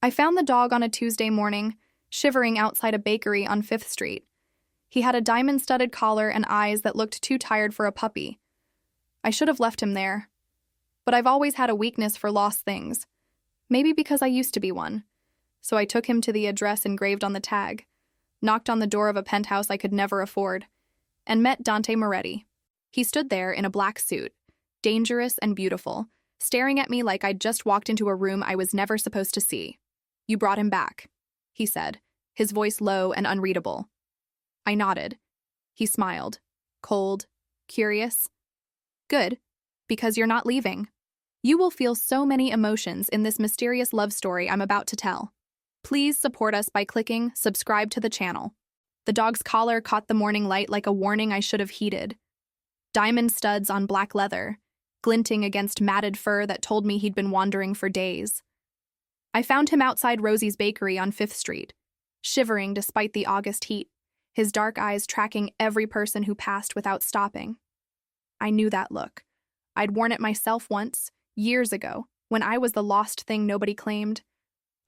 I found the dog on a Tuesday morning, shivering outside a bakery on 5th Street. He had a diamond-studded collar and eyes that looked too tired for a puppy. I should have left him there. But I've always had a weakness for lost things. Maybe because I used to be one. So I took him to the address engraved on the tag, knocked on the door of a penthouse I could never afford, and met Dante Moretti. He stood there in a black suit, dangerous and beautiful, staring at me like I'd just walked into a room I was never supposed to see. "You brought him back," he said, his voice low and unreadable. I nodded. He smiled, cold, curious. "Good, because you're not leaving. You will feel so many emotions in this mysterious love story I'm about to tell. Please support us by clicking subscribe to the channel." The dog's collar caught the morning light like a warning I should have heeded. Diamond studs on black leather, glinting against matted fur that told me he'd been wandering for days. I found him outside Rosie's Bakery on 5th Street, shivering despite the August heat, his dark eyes tracking every person who passed without stopping. I knew that look. I'd worn it myself once, years ago, when I was the lost thing nobody claimed.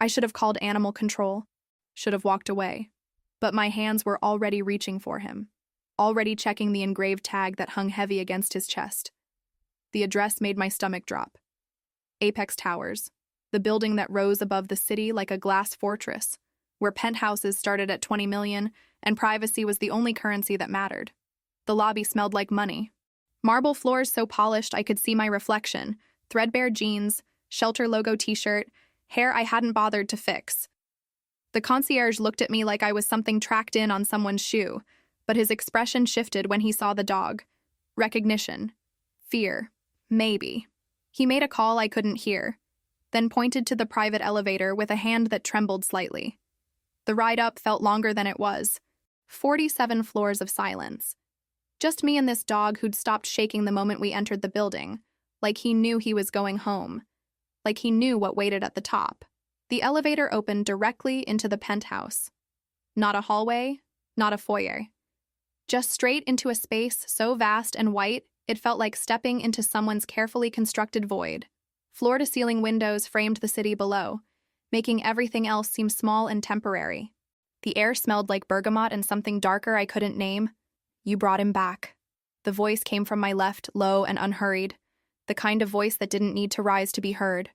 I should have called animal control, should have walked away. But my hands were already reaching for him, already checking the engraved tag that hung heavy against his chest. The address made my stomach drop. Apex Towers, the building that rose above the city like a glass fortress, where penthouses started at 20 million and privacy was the only currency that mattered. The lobby smelled like money. Marble floors so polished I could see my reflection, threadbare jeans, shelter logo t-shirt, hair I hadn't bothered to fix. The concierge looked at me like I was something tracked in on someone's shoe, but his expression shifted when he saw the dog. Recognition. Fear. Maybe. He made a call I couldn't hear, then pointed to the private elevator with a hand that trembled slightly. The ride up felt longer than it was. 47 floors of silence. Just me and this dog who'd stopped shaking the moment we entered the building, like he knew he was going home, like he knew what waited at the top. The elevator opened directly into the penthouse. Not a hallway, not a foyer. Just straight into a space so vast and white, it felt like stepping into someone's carefully constructed void. Floor-to-ceiling windows framed the city below, making everything else seem small and temporary. The air smelled like bergamot and something darker I couldn't name. "You brought him back." The voice came from my left, low and unhurried, the kind of voice that didn't need to rise to be heard.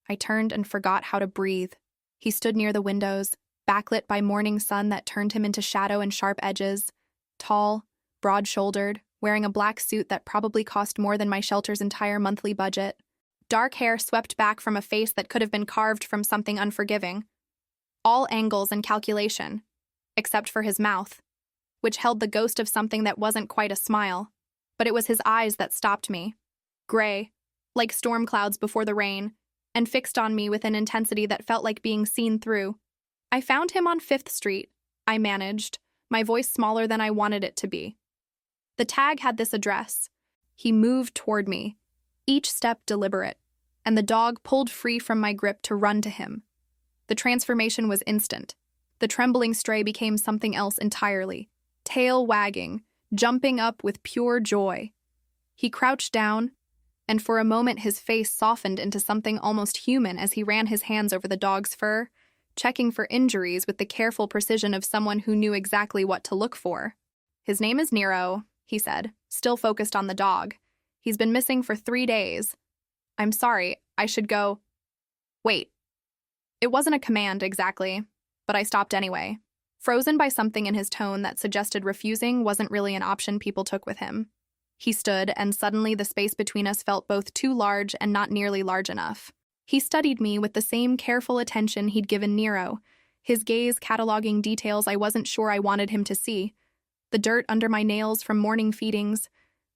I turned and forgot how to breathe. He stood near the windows, backlit by morning sun that turned him into shadow and sharp edges. Tall, broad-shouldered, wearing a black suit that probably cost more than my shelter's entire monthly budget. Dark hair swept back from a face that could have been carved from something unforgiving. All angles and calculation, except for his mouth, which held the ghost of something that wasn't quite a smile. But it was his eyes that stopped me. Gray, like storm clouds before the rain, and fixed on me with an intensity that felt like being seen through. I found him on 5th Street, I managed, my voice smaller than I wanted it to be. The tag had this address. He moved toward me, each step deliberate, and the dog pulled free from my grip to run to him. The transformation was instant. The trembling stray became something else entirely, tail wagging, jumping up with pure joy. He crouched down, and for a moment his face softened into something almost human as he ran his hands over the dog's fur, checking for injuries with the careful precision of someone who knew exactly what to look for. "His name is Nero," he said, still focused on the dog. "He's been missing for 3 days. I'm sorry, I should go." Wait. It wasn't a command exactly, but I stopped anyway, frozen by something in his tone that suggested refusing wasn't really an option people took with him. He stood, and suddenly the space between us felt both too large and not nearly large enough. He studied me with the same careful attention he'd given Nero, his gaze cataloging details I wasn't sure I wanted him to see. The dirt under my nails from morning feedings,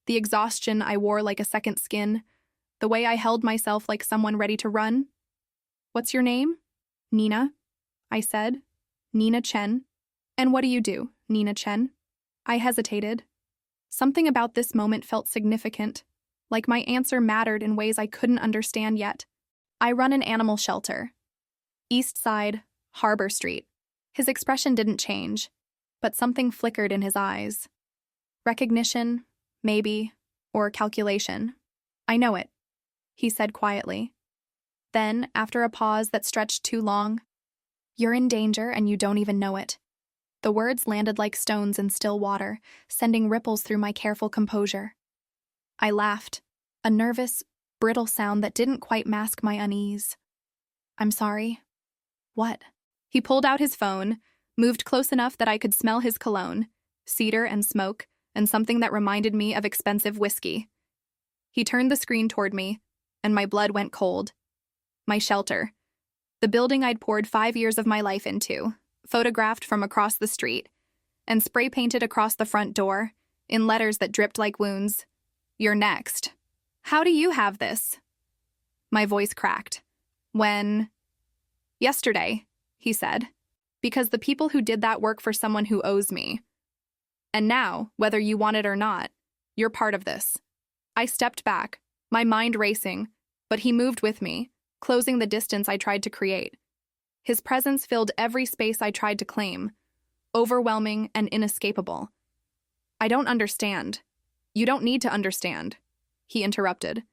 the exhaustion I wore like a second skin, the way I held myself like someone ready to run. "What's your name?" "Nina," I said. "Nina Chen." "And what do you do, Nina Chen?" I hesitated. Something about this moment felt significant, like my answer mattered in ways I couldn't understand yet. "I run an animal shelter. East Side, Harbor Street." His expression didn't change, but something flickered in his eyes. Recognition, maybe, or calculation. "I know it," he said quietly. Then, after a pause that stretched too long, You're in danger and you don't even know it. The words landed like stones in still water, sending ripples through my careful composure. I laughed, a nervous, brittle sound that didn't quite mask my unease. I'm sorry. What? He pulled out his phone, moved close enough that I could smell his cologne, cedar and smoke, and something that reminded me of expensive whiskey. He turned the screen toward me, and my blood went cold. My shelter. The building I'd poured 5 years of my life into, photographed from across the street, and spray-painted across the front door, in letters that dripped like wounds. You're next. How do you have this? My voice cracked. Yesterday, he said, because the people who did that work for someone who owes me. And now, whether you want it or not, you're part of this. I stepped back, my mind racing, but he moved with me, closing the distance I tried to create. His presence filled every space I tried to claim, overwhelming and inescapable. I don't understand. You don't need to understand, he interrupted,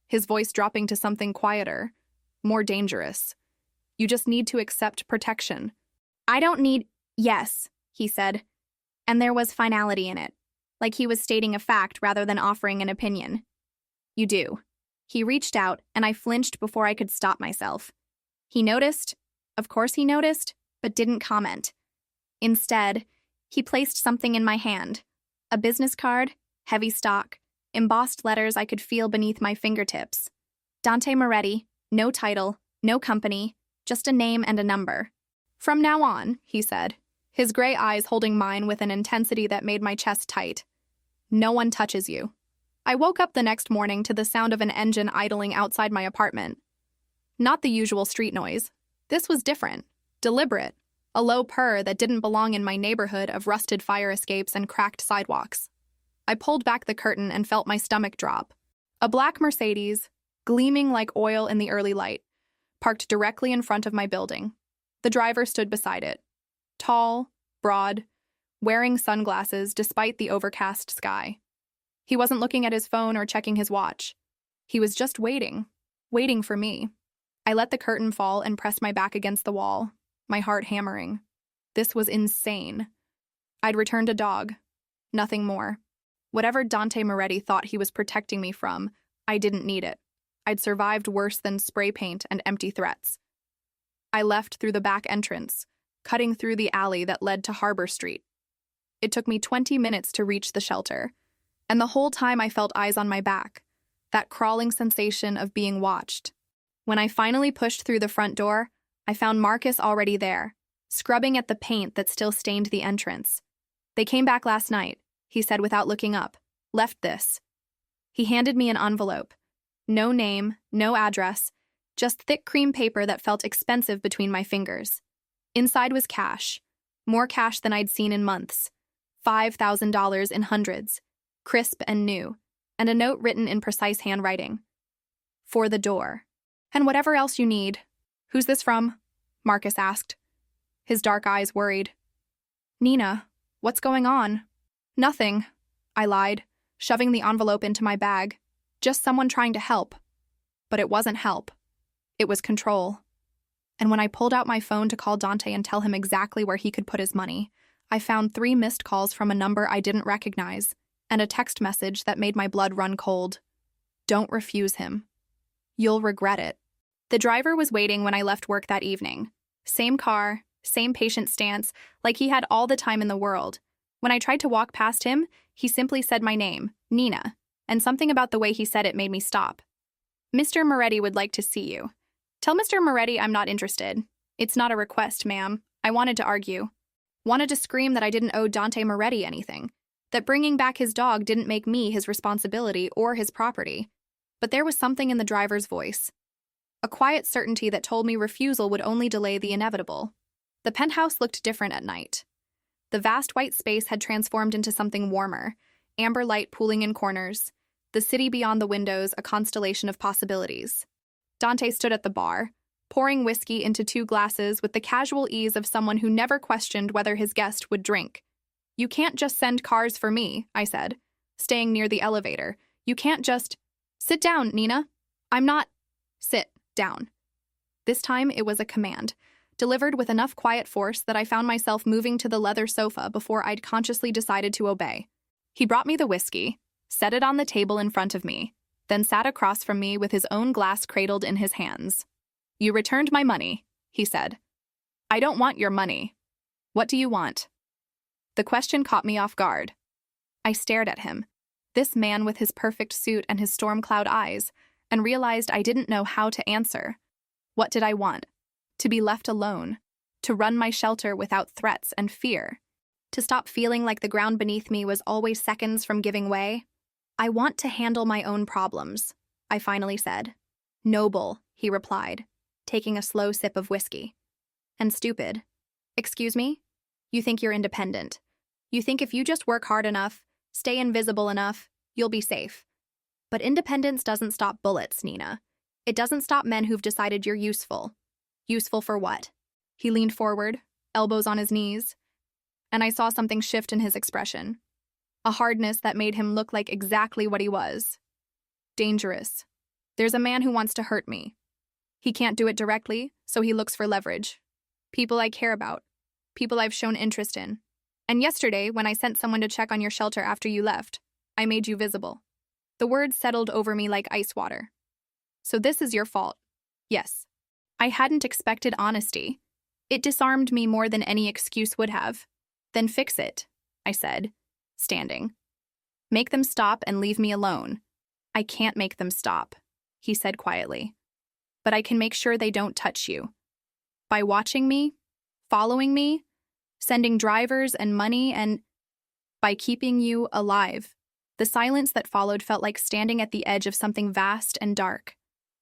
his voice dropping to something quieter, more dangerous. You just need to accept protection. I don't need... Yes, he said, and there was finality in it, like he was stating a fact rather than offering an opinion. You do. He reached out, and I flinched before I could stop myself. He noticed, of course he noticed, but didn't comment. Instead, he placed something in my hand, a business card, heavy stock, embossed letters I could feel beneath my fingertips. Dante Moretti, no title, no company, just a name and a number. From now on, he said, his gray eyes holding mine with an intensity that made my chest tight. No one touches you. I woke up the next morning to the sound of an engine idling outside my apartment. Not the usual street noise. This was different, deliberate, a low purr that didn't belong in my neighborhood of rusted fire escapes and cracked sidewalks. I pulled back the curtain and felt my stomach drop. A black Mercedes, gleaming like oil in the early light, parked directly in front of my building. The driver stood beside it, tall, broad, wearing sunglasses despite the overcast sky. He wasn't looking at his phone or checking his watch. He was just waiting for me. I let the curtain fall and pressed my back against the wall, my heart hammering. This was insane. I'd returned a dog, nothing more. Whatever Dante Moretti thought he was protecting me from, I didn't need it. I'd survived worse than spray paint and empty threats. I left through the back entrance, cutting through the alley that led to Harbor Street. It took me 20 minutes to reach the shelter, and the whole time I felt eyes on my back, that crawling sensation of being watched. When I finally pushed through the front door, I found Marcus already there, scrubbing at the paint that still stained the entrance. They came back last night, he said without looking up. Left this. He handed me an envelope. No name, no address, just thick cream paper that felt expensive between my fingers. Inside was cash, more cash than I'd seen in months. $5,000 in hundreds, crisp and new, and a note written in precise handwriting. For the door. And whatever else you need. Who's this from? Marcus asked. His dark eyes worried. Nina, what's going on? Nothing, I lied, shoving the envelope into my bag. Just someone trying to help. But it wasn't help. It was control. And when I pulled out my phone to call Dante and tell him exactly where he could put his money, I found 3 missed calls from a number I didn't recognize, and a text message that made my blood run cold. Don't refuse him. You'll regret it. The driver was waiting when I left work that evening. Same car, same patient stance, like he had all the time in the world. When I tried to walk past him, he simply said my name, Nina, and something about the way he said it made me stop. Mr. Moretti would like to see you. Tell Mr. Moretti I'm not interested. It's not a request, ma'am. I wanted to argue. Wanted to scream that I didn't owe Dante Moretti anything, that bringing back his dog didn't make me his responsibility or his property. But there was something in the driver's voice. A quiet certainty that told me refusal would only delay the inevitable. The penthouse looked different at night. The vast white space had transformed into something warmer, amber light pooling in corners, the city beyond the windows a constellation of possibilities. Dante stood at the bar, pouring whiskey into 2 glasses with the casual ease of someone who never questioned whether his guest would drink. You can't just send cars for me, I said, staying near the elevator. You can't just... Sit down, Nina. I'm not... Sit down. This time it was a command, delivered with enough quiet force that I found myself moving to the leather sofa before I'd consciously decided to obey. He brought me the whiskey, set it on the table in front of me, then sat across from me with his own glass cradled in his hands. "You returned my money," he said. "I don't want your money. What do you want?" The question caught me off guard. I stared at him, this man with his perfect suit and his storm cloud eyes, and realized I didn't know how to answer. What did I want? To be left alone, to run my shelter without threats and fear, to stop feeling like the ground beneath me was always seconds from giving way. "I want to handle my own problems," I finally said. "Noble," he replied, taking a slow sip of whiskey. "And stupid." "Excuse me? You think you're independent. You think if you just work hard enough, stay invisible enough, you'll be safe. But independence doesn't stop bullets, Nina. It doesn't stop men who've decided you're useful. Useful for what?" He leaned forward, elbows on his knees, and I saw something shift in his expression. A hardness that made him look like exactly what he was. Dangerous. There's a man who wants to hurt me. He can't do it directly, so he looks for leverage. People I care about. People I've shown interest in. And yesterday, when I sent someone to check on your shelter after you left, I made you visible. The words settled over me like ice water. "So this is your fault." Yes. I hadn't expected honesty. It disarmed me more than any excuse would have. "Then fix it," I said, standing. "Make them stop and leave me alone." "I can't make them stop," he said quietly. "But I can make sure they don't touch you. By watching me, following me, sending drivers and money, and by keeping you alive." The silence that followed felt like standing at the edge of something vast and dark.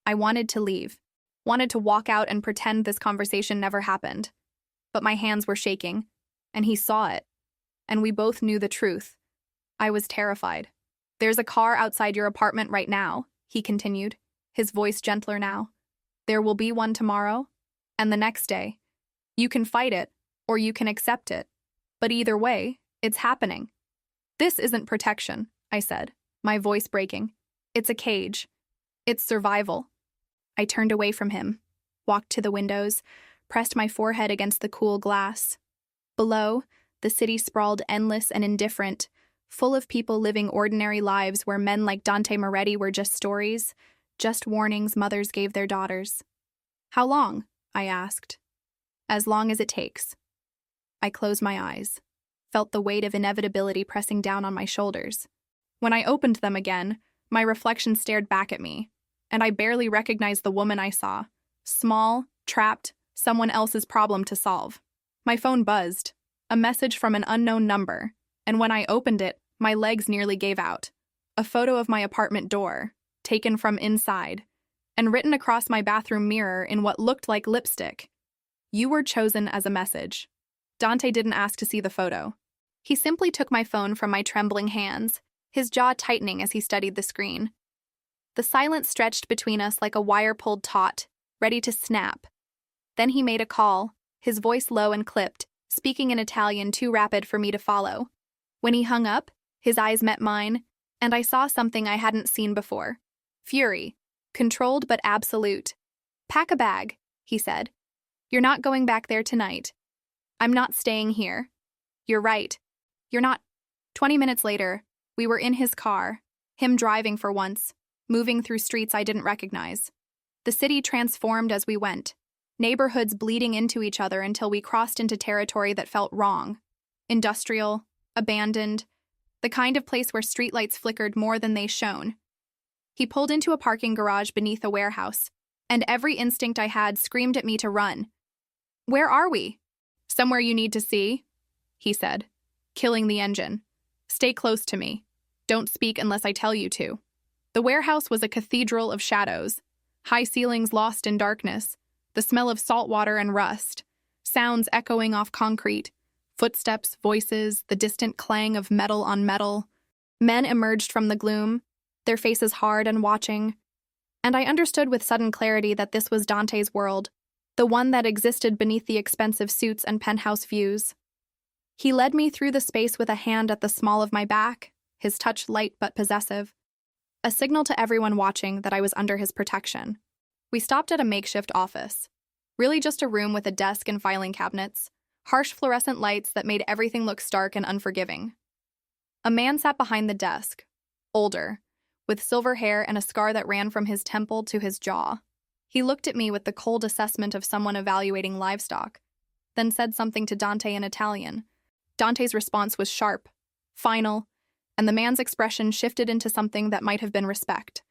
I wanted to leave, wanted to walk out and pretend this conversation never happened. But my hands were shaking, and he saw it, and we both knew the truth. I was terrified. "There's a car outside your apartment right now," he continued, his voice gentler now. "There will be one tomorrow, and the next day. You can fight it, or you can accept it. But either way, it's happening." "This isn't protection," I said, my voice breaking. "It's a cage. It's survival." I turned away from him, walked to the windows, pressed my forehead against the cool glass. Below, the city sprawled endless and indifferent, full of people living ordinary lives where men like Dante Moretti were just stories, just warnings mothers gave their daughters. "How long?" I asked. "As long as it takes." I closed my eyes, felt the weight of inevitability pressing down on my shoulders. When I opened them again, my reflection stared back at me, and I barely recognized the woman I saw. Small, trapped, someone else's problem to solve. My phone buzzed, a message from an unknown number, and when I opened it, my legs nearly gave out. A photo of my apartment door, taken from inside, and written across my bathroom mirror in what looked like lipstick. "You were chosen as a message." Dante didn't ask to see the photo. He simply took my phone from my trembling hands, his jaw tightening as he studied the screen. The silence stretched between us like a wire-pulled taut, ready to snap. Then he made a call, his voice low and clipped, speaking in Italian too rapid for me to follow. When he hung up, his eyes met mine, and I saw something I hadn't seen before. Fury, controlled but absolute. "Pack a bag," he said. "You're not going back there tonight. I'm not staying here. You're right. You're not." 20 minutes later, we were in his car, him driving for once, moving through streets I didn't recognize. The city transformed as we went, neighborhoods bleeding into each other until we crossed into territory that felt wrong. Industrial, abandoned, the kind of place where streetlights flickered more than they shone. He pulled into a parking garage beneath a warehouse, and every instinct I had screamed at me to run. "Where are we?" "Somewhere you need to see," he said, killing the engine. "Stay close to me. Don't speak unless I tell you to." The warehouse was a cathedral of shadows, high ceilings lost in darkness, the smell of salt water and rust, sounds echoing off concrete, footsteps, voices, the distant clang of metal on metal. Men emerged from the gloom, their faces hard and watching, and I understood with sudden clarity that this was Dante's world, the one that existed beneath the expensive suits and penthouse views. He led me through the space with a hand at the small of my back, his touch light but possessive, a signal to everyone watching that I was under his protection. We stopped at a makeshift office. Really just a room with a desk and filing cabinets, harsh fluorescent lights that made everything look stark and unforgiving. A man sat behind the desk, older, with silver hair and a scar that ran from his temple to his jaw. He looked at me with the cold assessment of someone evaluating livestock, then said something to Dante in Italian. Dante's response was sharp, final, and the man's expression shifted into something that might have been respect.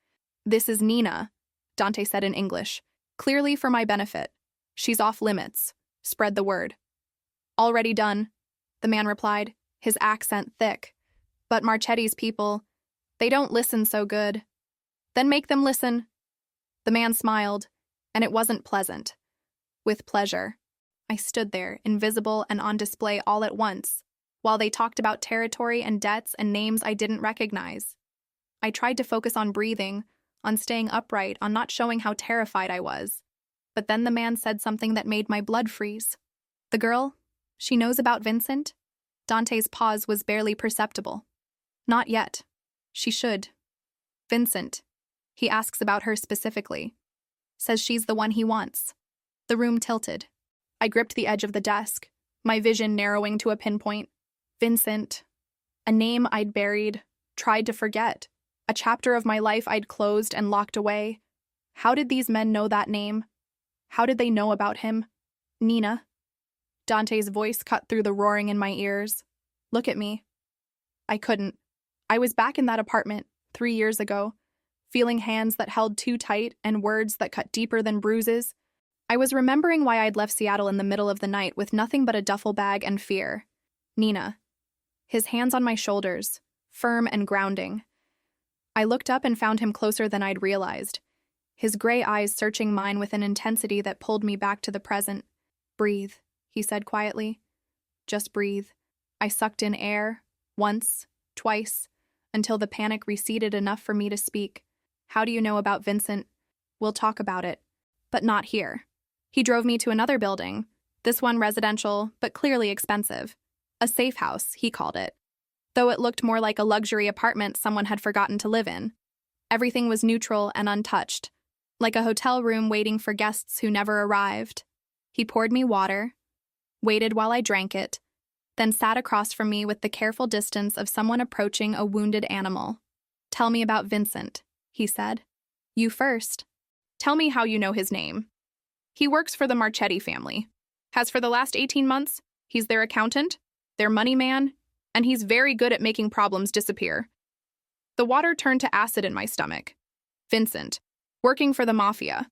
"This is Nina," Dante said in English, clearly for my benefit. "She's off limits. Spread the word." "Already done," the man replied, his accent thick. "But Marchetti's people, they don't listen so good." "Then make them listen." The man smiled, and it wasn't pleasant. With pleasure. I stood there, invisible and on display all at once, while they talked about territory and debts and names I didn't recognize. I tried to focus on breathing, on staying upright, on not showing how terrified I was. But then the man said something that made my blood freeze. "The girl, she knows about Vincent?" Dante's pause was barely perceptible. "Not yet. She should." "Vincent." He asks about her specifically. Says she's the one he wants. The room tilted. I gripped the edge of the desk, my vision narrowing to a pinpoint. Vincent. A name I'd buried, tried to forget. A chapter of my life I'd closed and locked away. How did these men know that name? How did they know about him? "Nina." Dante's voice cut through the roaring in my ears. "Look at me." I couldn't. I was back in that apartment 3 years ago, feeling hands that held too tight and words that cut deeper than bruises. I was remembering why I'd left Seattle in the middle of the night with nothing but a duffel bag and fear. Nina. His hands on my shoulders, firm and grounding. I looked up and found him closer than I'd realized, his gray eyes searching mine with an intensity that pulled me back to the present. "Breathe," he said quietly. "Just breathe." I sucked in air, once, twice, until the panic receded enough for me to speak. "How do you know about Vincent?" "We'll talk about it, but not here." He drove me to another building, this one residential, but clearly expensive. A safe house, he called it, though it looked more like a luxury apartment someone had forgotten to live in. Everything was neutral and untouched, like a hotel room waiting for guests who never arrived. He poured me water, waited while I drank it, then sat across from me with the careful distance of someone approaching a wounded animal. "Tell me about Vincent," he said. "You first. Tell me how you know his name." "He works for the Marchetti family. Has for the last 18 months. He's their accountant, their money man, and he's very good at making problems disappear." The water turned to acid in my stomach. "Vincent, working for the Mafia.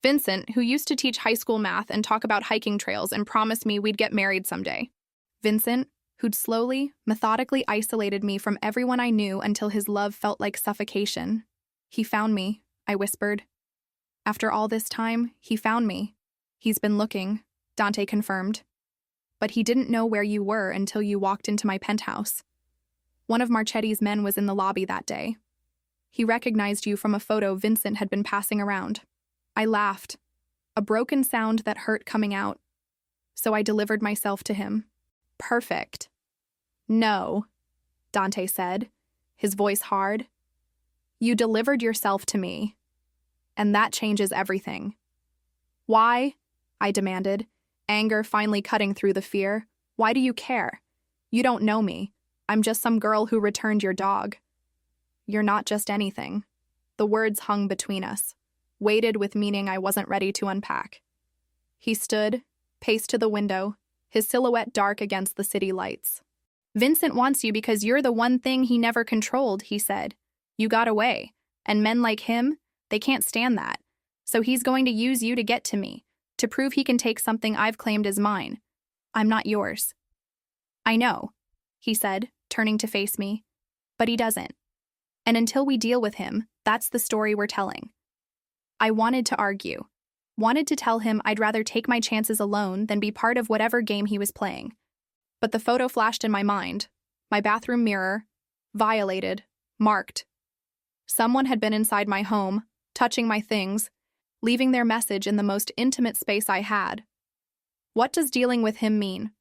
Vincent, who used to teach high school math and talk about hiking trails and promise me we'd get married someday. Vincent, who'd slowly, methodically isolated me from everyone I knew until his love felt like suffocation. He found me," I whispered. "After all this time, he found me." "He's been looking," Dante confirmed. "But he didn't know where you were until you walked into my penthouse. One of Marchetti's men was in the lobby that day. He recognized you from a photo Vincent had been passing around." I laughed, a broken sound that hurt coming out. So I delivered myself to him. "Perfect." "No," Dante said, his voice hard. "You delivered yourself to me. And that changes everything." "Why?" I demanded, anger finally cutting through the fear. "Why do you care? You don't know me. I'm just some girl who returned your dog." "You're not just anything." The words hung between us, weighted with meaning I wasn't ready to unpack. He stood, paced to the window, his silhouette dark against the city lights. "Vincent wants you because you're the one thing he never controlled," he said. "You got away, and men like him, they can't stand that. So he's going to use you to get to me, to prove he can take something I've claimed as mine. I'm not yours." "I know," he said, turning to face me. "But he doesn't. And until we deal with him, that's the story we're telling." I wanted to argue, wanted to tell him I'd rather take my chances alone than be part of whatever game he was playing. But the photo flashed in my mind, my bathroom mirror, violated, marked. Someone had been inside my home, touching my things, leaving their message in the most intimate space I had. What does dealing with him mean?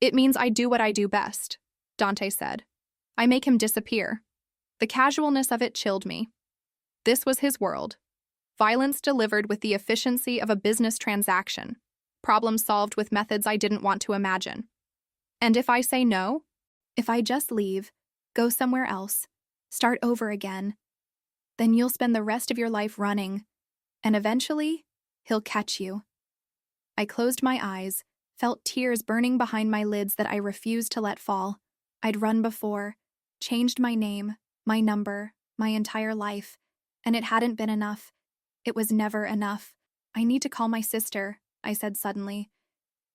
"It means I do what I do best," Dante said. "I make him disappear." The casualness of it chilled me. This was his world. Violence delivered with the efficiency of a business transaction. Problems solved with methods I didn't want to imagine. And if I say no? If I just leave, go somewhere else, start over again, then you'll spend the rest of your life running, and eventually, he'll catch you. I closed my eyes, felt tears burning behind my lids that I refused to let fall. I'd run before, changed my name, my number, my entire life, and it hadn't been enough. It was never enough. I need to call my sister, I said suddenly.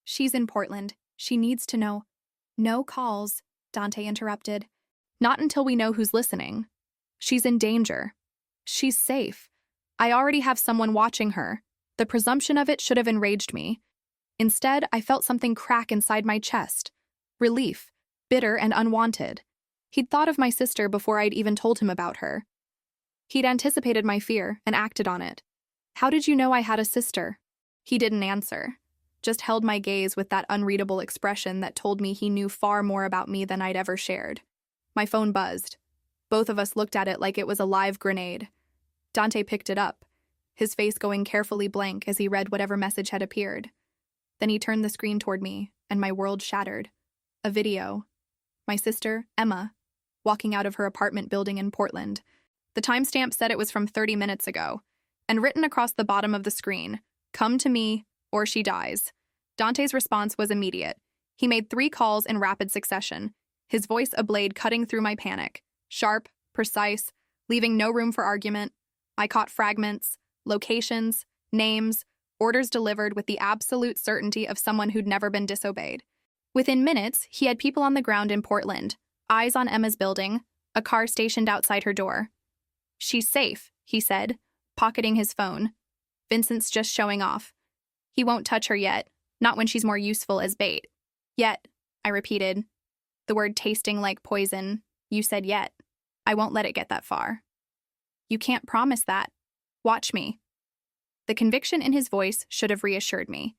She's in Portland. She needs to know. No calls, Dante interrupted. Not until we know who's listening. She's in danger. She's safe. I already have someone watching her. The presumption of it should have enraged me. Instead, I felt something crack inside my chest. Relief, bitter and unwanted. He'd thought of my sister before I'd even told him about her. He'd anticipated my fear and acted on it. How did you know I had a sister? He didn't answer, just held my gaze with that unreadable expression that told me he knew far more about me than I'd ever shared. My phone buzzed. Both of us looked at it like it was a live grenade. Dante picked it up, his face going carefully blank as he read whatever message had appeared. Then he turned the screen toward me, and my world shattered. A video. My sister, Emma, walking out of her apartment building in Portland. The timestamp said it was from 30 minutes ago, and written across the bottom of the screen, "Come to me, or she dies." Dante's response was immediate. He made 3 calls in rapid succession, his voice a blade cutting through my panic. Sharp, precise, leaving no room for argument. I caught fragments, locations, names, orders delivered with the absolute certainty of someone who'd never been disobeyed. Within minutes, he had people on the ground in Portland, eyes on Emma's building, a car stationed outside her door. "She's safe," he said, pocketing his phone. "Vincent's just showing off. He won't touch her yet, not when she's more useful as bait." "Yet," I repeated, the word tasting like poison. "You said yet. I won't let it get that far." "You can't promise that. Watch me." The conviction in his voice should have reassured me.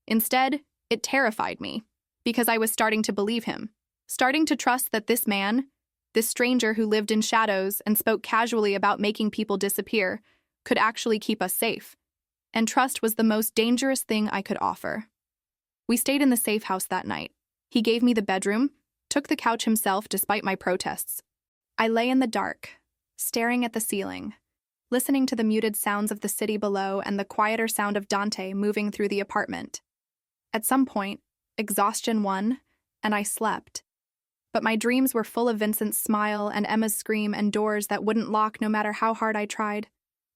Instead, it terrified me, because I was starting to believe him, starting to trust that this man, this stranger who lived in shadows and spoke casually about making people disappear, could actually keep us safe. And trust was the most dangerous thing I could offer. We stayed in the safe house that night. He gave me the bedroom, took the couch himself despite my protests. I lay in the dark, staring at the ceiling, listening to the muted sounds of the city below and the quieter sound of Dante moving through the apartment. At some point, exhaustion won, and I slept. But my dreams were full of Vincent's smile and Emma's scream and doors that wouldn't lock no matter how hard I tried.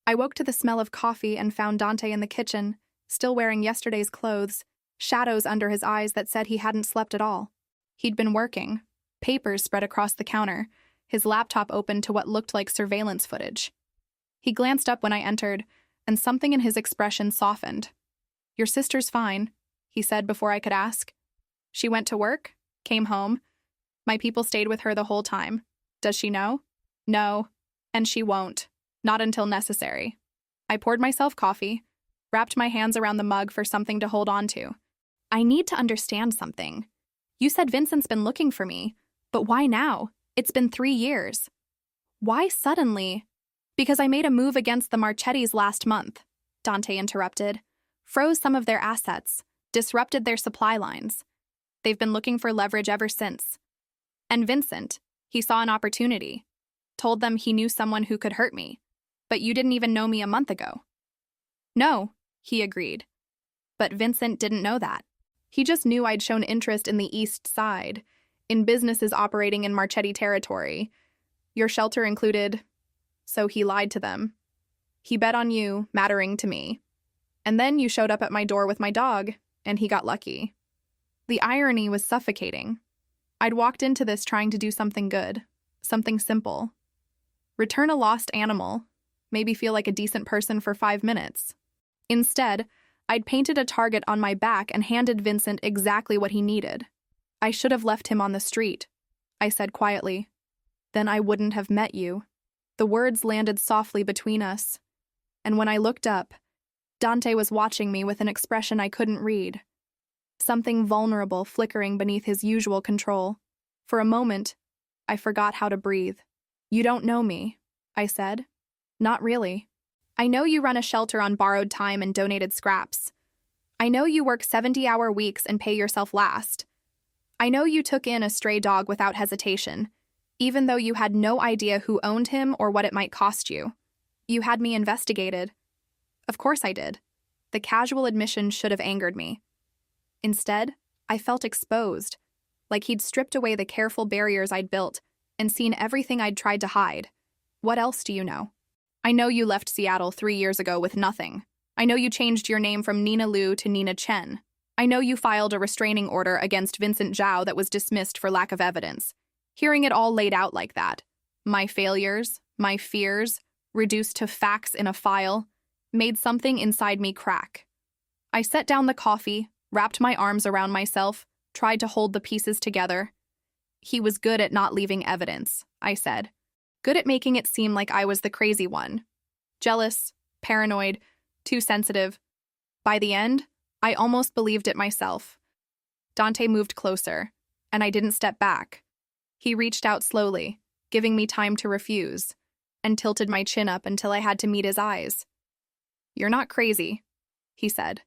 I woke to the smell of coffee and found Dante in the kitchen, still wearing yesterday's clothes, shadows under his eyes that said he hadn't slept at all. He'd been working, papers spread across the counter, his laptop open to what looked like surveillance footage. He glanced up when I entered, and something in his expression softened. "Your sister's fine," he said before I could ask. "She went to work, came home. My people stayed with her the whole time. Does she know?" "No, and she won't. Not until necessary." I poured myself coffee, wrapped my hands around the mug for something to hold on to. "I need to understand something. You said Vincent's been looking for me, but why now? It's been 3 years. Why suddenly?" "Because I made a move against the Marchettis last month," Dante interrupted. "Froze some of their assets, disrupted their supply lines. They've been looking for leverage ever since. And Vincent, he saw an opportunity. Told them he knew someone who could hurt me. But you didn't even know me a month ago." "No," he agreed. But Vincent didn't know that. He just knew I'd shown interest in the East Side, in businesses operating in Marchetti territory. Your shelter included. So he lied to them. He bet on you, mattering to me. And then you showed up at my door with my dog, and he got lucky. The irony was suffocating. I'd walked into this trying to do something good, something simple. Return a lost animal, maybe feel like a decent person for 5 minutes. Instead, I'd painted a target on my back and handed Vincent exactly what he needed. "I should have left him on the street," I said quietly. "Then I wouldn't have met you." The words landed softly between us, and when I looked up, Dante was watching me with an expression I couldn't read. Something vulnerable flickering beneath his usual control. For a moment, I forgot how to breathe. "You don't know me," I said. "Not really. I know you run a shelter on borrowed time and donated scraps. I know you work 70-hour weeks and pay yourself last. I know you took in a stray dog without hesitation, even though you had no idea who owned him or what it might cost you. You had me investigated. Of course I did. The casual admission should have angered me. Instead, I felt exposed, like he'd stripped away the careful barriers I'd built and seen everything I'd tried to hide. What else do you know? I know you left Seattle 3 years ago with nothing. I know you changed your name from Nina Liu to Nina Chen. I know you filed a restraining order against Vincent Zhao that was dismissed for lack of evidence. Hearing it all laid out like that, my failures, my fears, reduced to facts in a file, made something inside me crack. I set down the coffee, wrapped my arms around myself, tried to hold the pieces together. He was good at not leaving evidence, I said. Good at making it seem like I was the crazy one. Jealous, paranoid, too sensitive. By the end, I almost believed it myself. Dante moved closer, and I didn't step back. He reached out slowly, giving me time to refuse, and tilted my chin up until I had to meet his eyes. You're not crazy, he said,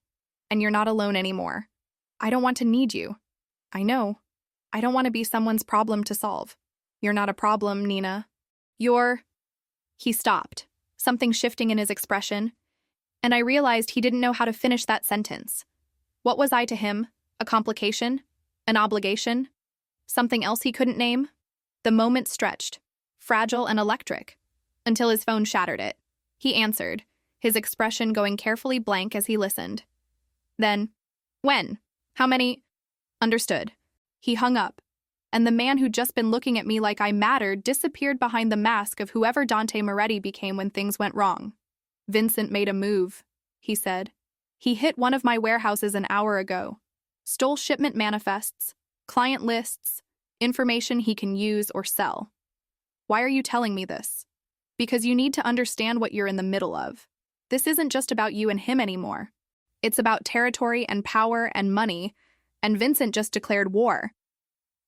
and you're not alone anymore. I don't want to need you. I know. I don't want to be someone's problem to solve. You're not a problem, Nina. You're... He stopped, something shifting in his expression, and I realized he didn't know how to finish that sentence. What was I to him? A complication? An obligation? Something else he couldn't name? The moment stretched, fragile and electric, until his phone shattered it. He answered, his expression going carefully blank as he listened. Then, when? How many? Understood. He hung up, and the man who'd just been looking at me like I mattered disappeared behind the mask of whoever Dante Moretti became when things went wrong. Vincent made a move, he said. He hit one of my warehouses an hour ago. Stole shipment manifests, client lists, information he can use or sell. Why are you telling me this? Because you need to understand what you're in the middle of. This isn't just about you and him anymore. It's about territory and power and money, and Vincent just declared war.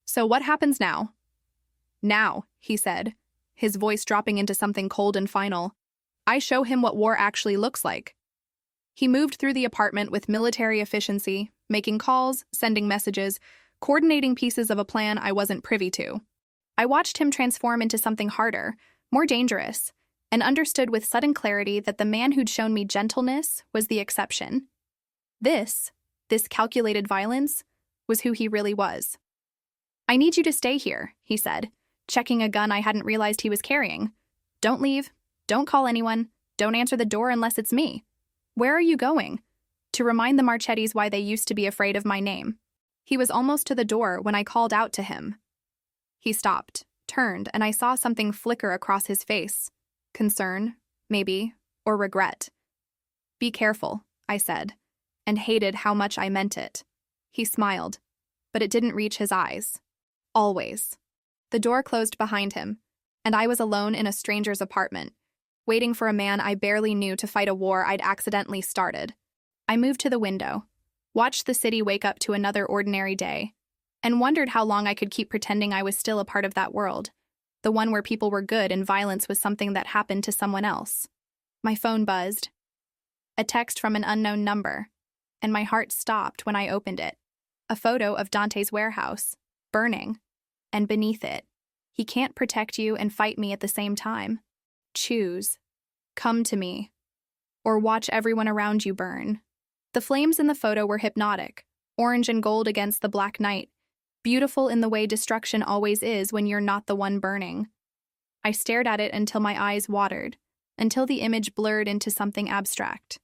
So what happens now? Now, he said, his voice dropping into something cold and final, I show him what war actually looks like. He moved through the apartment with military efficiency, making calls, sending messages, coordinating pieces of a plan I wasn't privy to. I watched him transform into something harder, more dangerous, and understood with sudden clarity that the man who'd shown me gentleness was the exception. This calculated violence, was who he really was. I need you to stay here, he said, checking a gun I hadn't realized he was carrying. Don't leave. Don't call anyone. Don't answer the door unless it's me. Where are you going? To remind the Marchettis why they used to be afraid of my name. He was almost to the door when I called out to him. He stopped, turned, and I saw something flicker across his face. Concern, maybe, or regret. Be careful, I said, and hated how much I meant it. He smiled, but it didn't reach his eyes. Always. The door closed behind him, and I was alone in a stranger's apartment, waiting for a man I barely knew to fight a war I'd accidentally started. I moved to the window, watched the city wake up to another ordinary day, and wondered how long I could keep pretending I was still a part of that world, the one where people were good and violence was something that happened to someone else. My phone buzzed. A text from an unknown number, and my heart stopped when I opened it. A photo of Dante's warehouse, burning, and beneath it, he can't protect you and fight me at the same time. Choose. Come to me. Or watch everyone around you burn. The flames in the photo were hypnotic, orange and gold against the black night, beautiful in the way destruction always is when you're not the one burning. I stared at it until my eyes watered, until the image blurred into something abstract.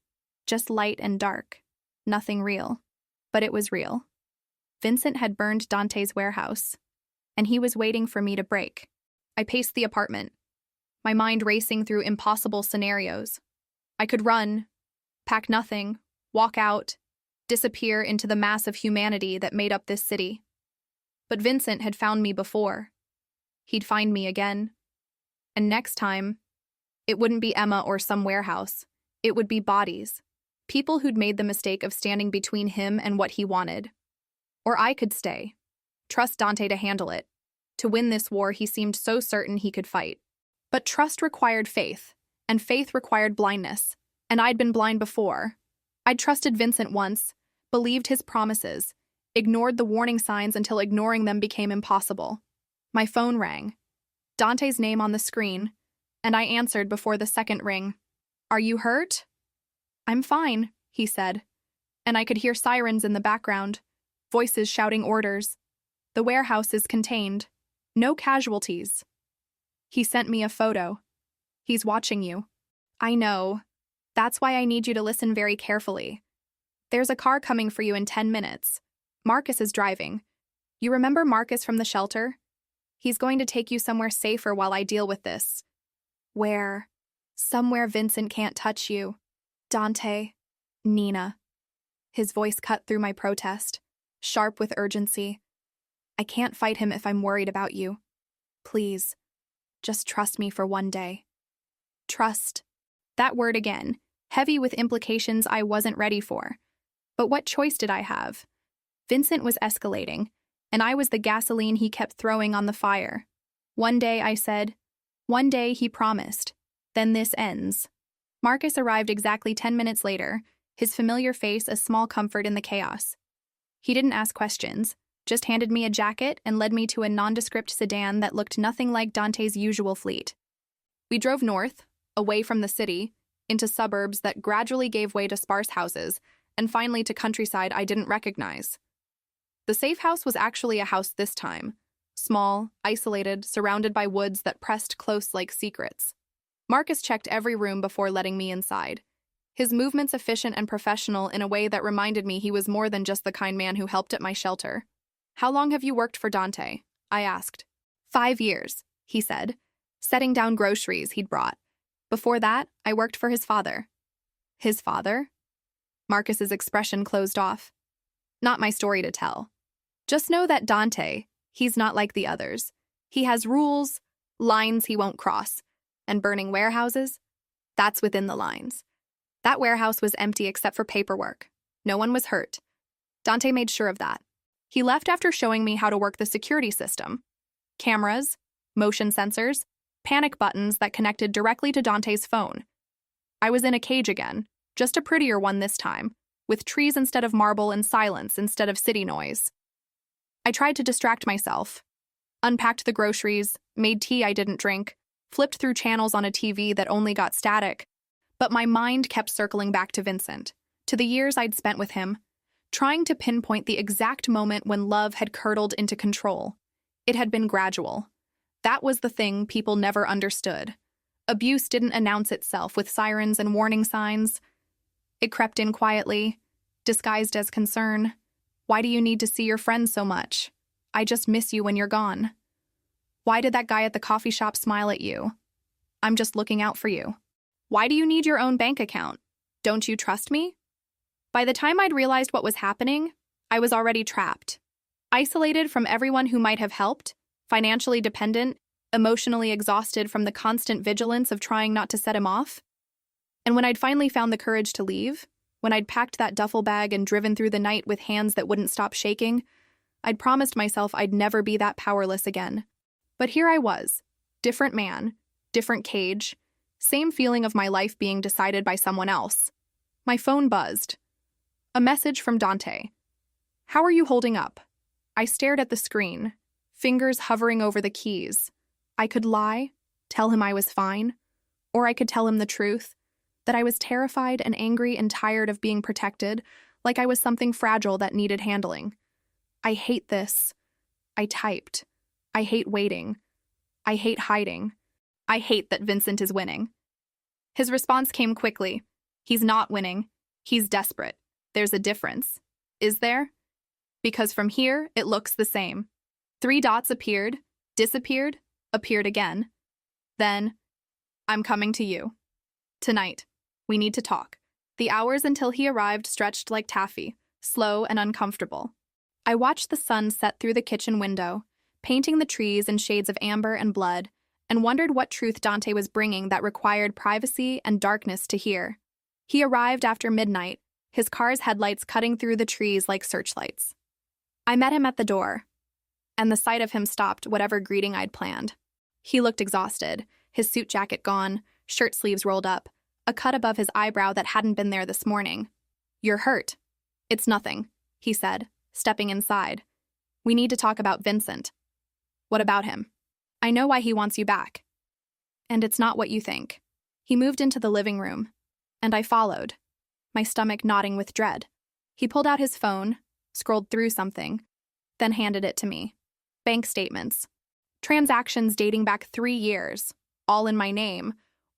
Just light and dark. Nothing real. But it was real. Vincent had burned Dante's warehouse, and he was waiting for me to break. I paced the apartment, my mind racing through impossible scenarios. I could run, pack nothing, walk out, disappear into the mass of humanity that made up this city. But Vincent had found me before. He'd find me again. And next time, it wouldn't be Emma or some warehouse. It would be bodies. People who'd made the mistake of standing between him and what he wanted. Or I could stay. Trust Dante to handle it. To win this war he seemed so certain he could fight. But trust required faith, and faith required blindness, and I'd been blind before. I'd trusted Vincent once, believed his promises, ignored the warning signs until ignoring them became impossible. My phone rang. Dante's name on the screen, and I answered before the second ring. "Are you hurt?" "I'm fine," he said, and I could hear sirens in the background, voices shouting orders. "The warehouse is contained. No casualties." He sent me a photo. "He's watching you." "I know. That's why I need you to listen very carefully. There's a car coming for you in 10 minutes. Marcus is driving. You remember Marcus from the shelter? He's going to take you somewhere safer while I deal with this." "Where?" "Somewhere Vincent can't touch you. Dante. Nina." His voice cut through my protest, sharp with urgency. "I can't fight him if I'm worried about you. Please, just trust me for one day." Trust. That word again, heavy with implications I wasn't ready for. But what choice did I have? Vincent was escalating, and I was the gasoline he kept throwing on the fire. "One day," I said. "One day," he promised. "Then this ends." Marcus arrived exactly 10 minutes later, his familiar face a small comfort in the chaos. He didn't ask questions, just handed me a jacket and led me to a nondescript sedan that looked nothing like Dante's usual fleet. We drove north, away from the city, into suburbs that gradually gave way to sparse houses, and finally to countryside I didn't recognize. The safe house was actually a house this time. Small, isolated, surrounded by woods that pressed close like secrets. Marcus checked every room before letting me inside. His movements efficient and professional in a way that reminded me he was more than just the kind man who helped at my shelter. "How long have you worked for Dante?" I asked. 5 years, he said, setting down groceries he'd brought. "Before that, I worked for his father." "His father?" Marcus's expression closed off. "Not my story to tell. Just know that Dante, he's not like the others. He has rules, lines he won't cross, and burning warehouses, that's within the lines. That warehouse was empty except for paperwork. No one was hurt. Dante made sure of that. He left after showing me how to work the security system. Cameras, motion sensors, panic buttons that connected directly to Dante's phone. I was in a cage again, just a prettier one this time, with trees instead of marble and silence instead of city noise. I tried to distract myself. Unpacked the groceries, made tea I didn't drink, flipped through channels on a TV that only got static. But my mind kept circling back to Vincent, to the years I'd spent with him, trying to pinpoint the exact moment when love had curdled into control. It had been gradual. That was the thing people never understood. Abuse didn't announce itself with sirens and warning signs. It crept in quietly, disguised as concern. "Why do you need to see your friends so much? I just miss you when you're gone. Why did that guy at the coffee shop smile at you? I'm just looking out for you. Why do you need your own bank account? Don't you trust me?" By the time I'd realized what was happening, I was already trapped. Isolated from everyone who might have helped, financially dependent, emotionally exhausted from the constant vigilance of trying not to set him off. And when I'd finally found the courage to leave, when I'd packed that duffel bag and driven through the night with hands that wouldn't stop shaking, I'd promised myself I'd never be that powerless again. But here I was, different man, different cage, same feeling of my life being decided by someone else. My phone buzzed. A message from Dante. "How are you holding up?" I stared at the screen, fingers hovering over the keys. I could lie, tell him I was fine, or I could tell him the truth, that I was terrified and angry and tired of being protected, like I was something fragile that needed handling. "I hate this." I typed. "I hate waiting. I hate hiding. I hate that Vincent is winning." His response came quickly. "He's not winning. He's desperate. There's a difference. Is there? Because from here, it looks the same." 3 dots appeared, disappeared, appeared again. Then, "I'm coming to you. Tonight. We need to talk." The hours until he arrived stretched like taffy, slow and uncomfortable. I watched the sun set through the kitchen window, painting the trees in shades of amber and blood, and wondered what truth Dante was bringing that required privacy and darkness to hear. He arrived after midnight, his car's headlights cutting through the trees like searchlights. I met him at the door, and the sight of him stopped whatever greeting I'd planned. He looked exhausted, his suit jacket gone, shirt sleeves rolled up, a cut above his eyebrow that hadn't been there this morning. "You're hurt." "It's nothing," he said, stepping inside. "We need to talk about Vincent." "What about him?" "I know why he wants you back. And it's not what you think." He moved into the living room, and I followed, my stomach knotting with dread. He pulled out his phone, scrolled through something, then handed it to me. Bank statements. Transactions dating back 3 years, all in my name,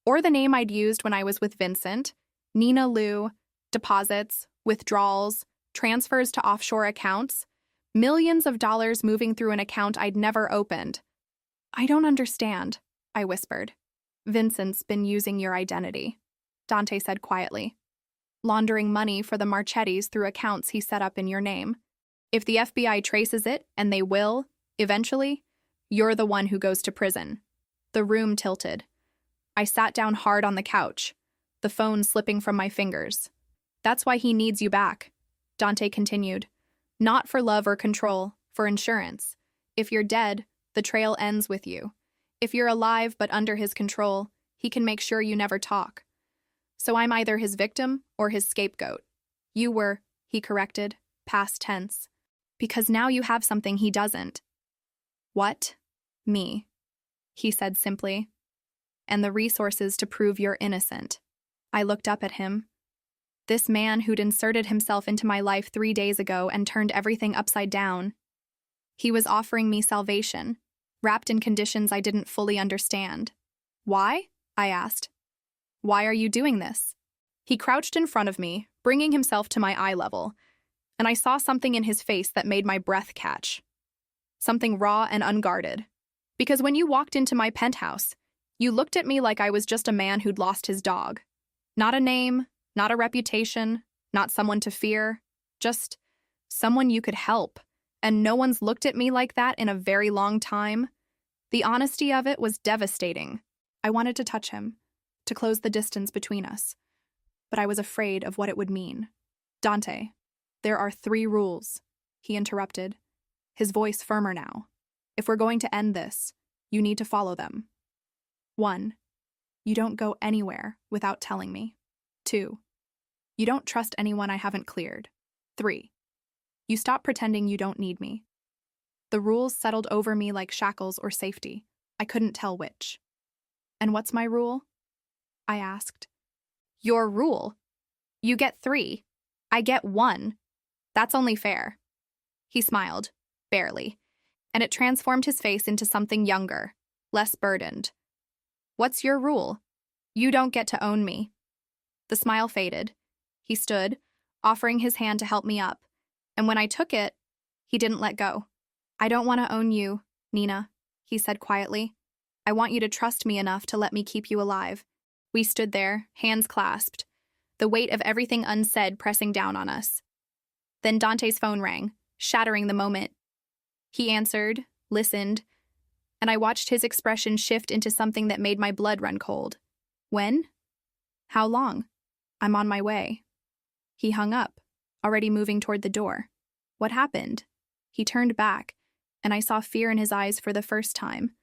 or the name I'd used when I was with Vincent, Nina Lou, deposits, withdrawals, transfers to offshore accounts, millions of dollars moving through an account I'd never opened. "I don't understand," I whispered. "Vincent's been using your identity," Dante said quietly, "laundering money for the Marchettis through accounts he set up in your name. If the FBI traces it, and they will, eventually, you're the one who goes to prison." The room tilted. I sat down hard on the couch, the phone slipping from my fingers. "That's why he needs you back," Dante continued. "Not for love or control, for insurance. If you're dead, the trail ends with you. If you're alive but under his control, he can make sure you never talk. So I'm either his victim or his scapegoat. You were," he corrected, past tense, "because now you have something he doesn't." "What?" "Me," he said simply. "And the resources to prove you're innocent." I looked up at him. This man who'd inserted himself into my life 3 days ago and turned everything upside down. He was offering me salvation, wrapped in conditions I didn't fully understand. "Why?" I asked. "Why are you doing this?" He crouched in front of me, bringing himself to my eye level, and I saw something in his face that made my breath catch. Something raw and unguarded. Because when you walked into my penthouse, you looked at me like I was just a man who'd lost his dog. Not a name, not a reputation, not someone to fear, just someone you could help. And no one's looked at me like that in a very long time. The honesty of it was devastating. I wanted to touch him, to close the distance between us, but I was afraid of what it would mean. "Dante, there are 3 rules," he interrupted, his voice firmer now. "If we're going to end this, you need to follow them. 1. You don't go anywhere without telling me. 2. You don't trust anyone I haven't cleared. 3. You stop pretending you don't need me." The rules settled over me like shackles or safety. I couldn't tell which. "And what's my rule?" I asked. "Your rule? You get 3. I get 1. That's only fair." He smiled, barely, and it transformed his face into something younger, less burdened. "What's your rule?" "You don't get to own me." The smile faded. He stood, offering his hand to help me up, and when I took it, he didn't let go. "I don't want to own you, Nina," he said quietly. "I want you to trust me enough to let me keep you alive." We stood there, hands clasped, the weight of everything unsaid pressing down on us. Then Dante's phone rang, shattering the moment. He answered, listened, and I watched his expression shift into something that made my blood run cold. "When?" "How long?" "I'm on my way." He hung up, already moving toward the door. "What happened?" He turned back, and I saw fear in his eyes for the first time.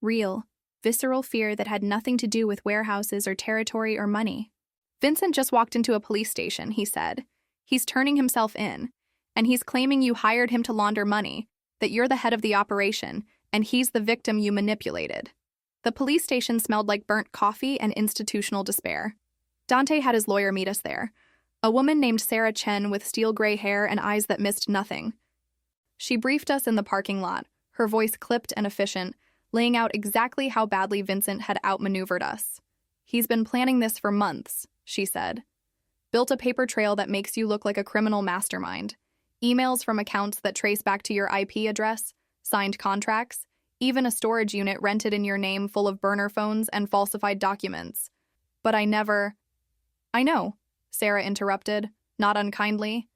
Real, visceral fear that had nothing to do with warehouses or territory or money. "Vincent just walked into a police station," he said. "He's turning himself in, and he's claiming you hired him to launder money, that you're the head of the operation, and he's the victim you manipulated." The police station smelled like burnt coffee and institutional despair. Dante had his lawyer meet us there, a woman named Sarah Chen with steel gray hair and eyes that missed nothing. She briefed us in the parking lot, her voice clipped and efficient, laying out exactly how badly Vincent had outmaneuvered us. "He's been planning this for months," she said. "Built a paper trail that makes you look like a criminal mastermind. Emails from accounts that trace back to your IP address, signed contracts, even a storage unit rented in your name full of burner phones and falsified documents. But I never—" "I know," Sarah interrupted, not unkindly.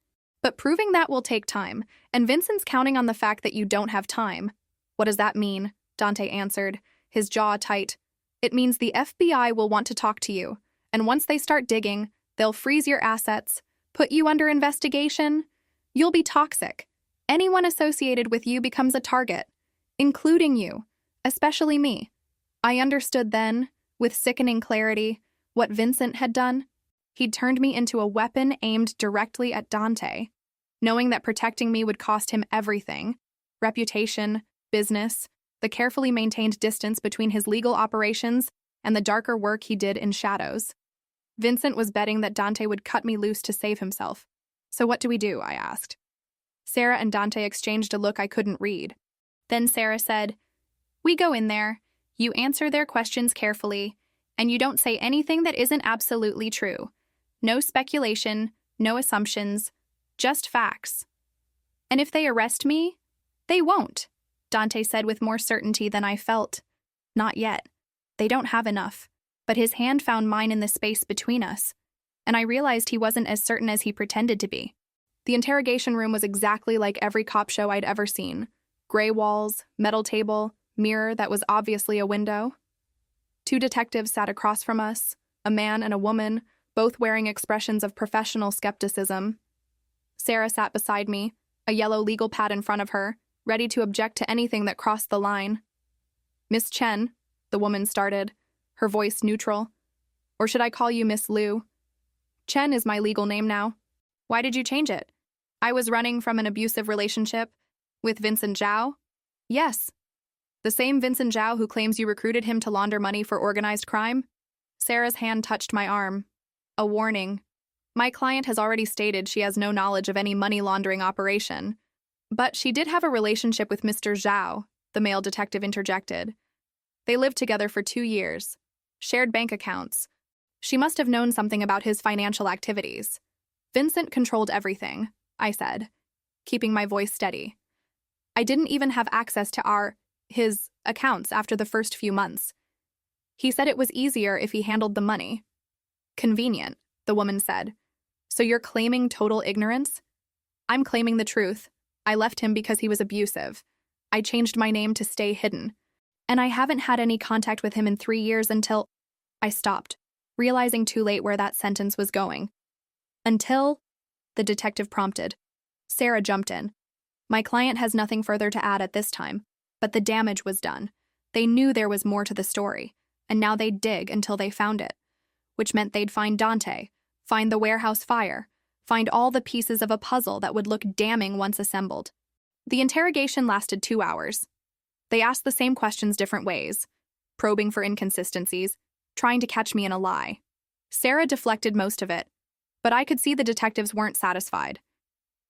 "But proving that will take time, and Vincent's counting on the fact that you don't have time." "What does that mean?" Dante answered, his jaw tight. "It means the FBI will want to talk to you, and once they start digging, they'll freeze your assets, put you under investigation. You'll be toxic. Anyone associated with you becomes a target, including you, especially me." I understood then, With sickening clarity, what Vincent had done, he'd turned me into a weapon aimed directly at Dante, knowing that protecting me would cost him everything: reputation, business, the carefully maintained distance between his legal operations and the darker work he did in shadows. Vincent was betting that Dante would cut me loose to save himself. "So what do we do?" I asked. Sarah and Dante exchanged a look I couldn't read. Then Sarah said, "We go in there, you answer their questions carefully, and you don't say anything that isn't absolutely true. No speculation, no assumptions, just facts. And if they arrest me, they won't," Dante said with more certainty than I felt. "Not yet. They don't have enough." But his hand found mine in the space between us, and I realized he wasn't as certain as he pretended to be. The interrogation room was exactly like every cop show I'd ever seen. Gray walls, metal table, mirror that was obviously a window. 2 detectives sat across from us, a man and a woman, both wearing expressions of professional skepticism. Sarah sat beside me, a yellow legal pad in front of her, ready to object to anything that crossed the line. "Miss Chen," the woman started, her voice neutral. "Or should I call you Miss Liu? Chen is my legal name now. Why did you change it?" "I was running from an abusive relationship with Vincent Zhao." "Yes. The same Vincent Zhao who claims you recruited him to launder money for organized crime?" Sarah's hand touched my arm. A warning. My client has already stated she has no knowledge of any money laundering operation. "But she did have a relationship with Mr. Zhao," the male detective interjected. "They lived together for 2 years. Shared bank accounts. She must have known something about his financial activities." "Vincent controlled everything," I said, keeping my voice steady. "I didn't even have access to his accounts after the first few months. He said it was easier if he handled the money." "Convenient," the woman said. "So you're claiming total ignorance?" "I'm claiming the truth. I left him because he was abusive. I changed my name to stay hidden. And I haven't had any contact with him in 3 years until—" I stopped, realizing too late where that sentence was going. "Until," the detective prompted. Sarah jumped in. "My client has nothing further to add at this time, but the damage was done. They knew there was more to the story, and now they'd dig until they found it, which meant they'd find Dante, find the warehouse fire, find all the pieces of a puzzle that would look damning once assembled." The interrogation lasted 2 hours. They asked the same questions different ways, probing for inconsistencies, trying to catch me in a lie. Sarah deflected most of it, but I could see the detectives weren't satisfied.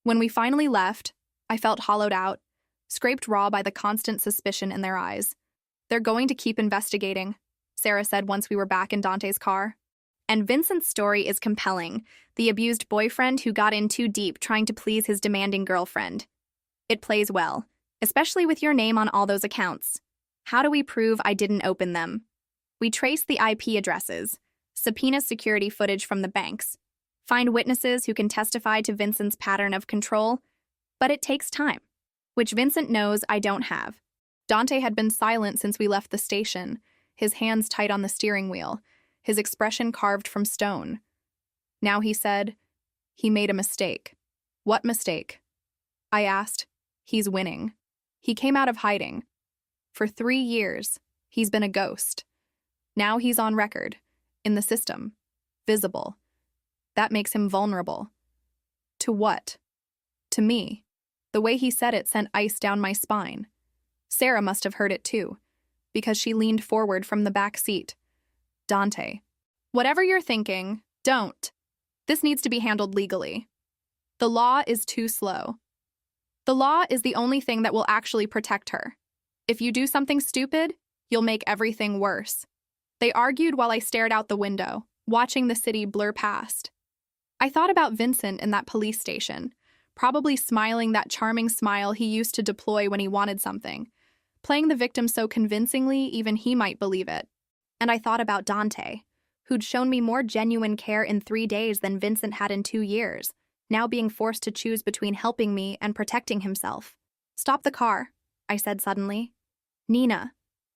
When we finally left, I felt hollowed out, scraped raw by the constant suspicion in their eyes. "They're going to keep investigating," Sarah said once we were back in Dante's car. "And Vincent's story is compelling, the abused boyfriend who got in too deep trying to please his demanding girlfriend. It plays well, especially with your name on all those accounts. How do we prove I didn't open them? We trace the IP addresses, subpoena security footage from the banks, find witnesses who can testify to Vincent's pattern of control, but it takes time, which Vincent knows I don't have." Dante had been silent since we left the station, his hands tight on the steering wheel, his expression carved from stone. Now he said, "He made a mistake." "What mistake?" I asked. "He's winning. He came out of hiding. For 3 years, he's been a ghost. Now he's on record, in the system, visible. That makes him vulnerable." "To what?" "To me." The way he said it sent ice down my spine. Sarah must have heard it too, because she leaned forward from the back seat. "Dante, whatever you're thinking, don't. This needs to be handled legally. The law is too slow. The law is the only thing that will actually protect her. If you do something stupid, you'll make everything worse." They argued while I stared out the window, watching the city blur past. I thought about Vincent in that police station, probably smiling that charming smile he used to deploy when he wanted something, playing the victim so convincingly even he might believe it. And I thought about Dante, who'd shown me more genuine care in 3 days than Vincent had in 2 years, now being forced to choose between helping me and protecting himself. "Stop the car," I said suddenly. "Nina,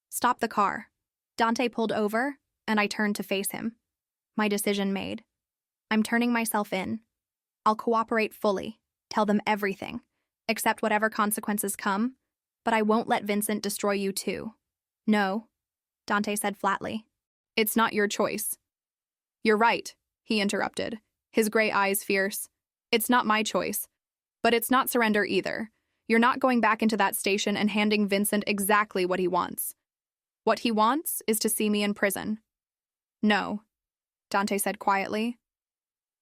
stop the car." Dante pulled over, and I turned to face him. My decision made. I'm turning myself in. I'll cooperate fully, tell them everything, accept whatever consequences come, but I won't let Vincent destroy you too. "No," Dante said flatly. It's not your choice. You're right, he interrupted, his gray eyes fierce. It's not my choice. But it's not surrender either. You're not going back into that station and handing Vincent exactly what he wants. What he wants is to see me in prison. No, Dante said quietly.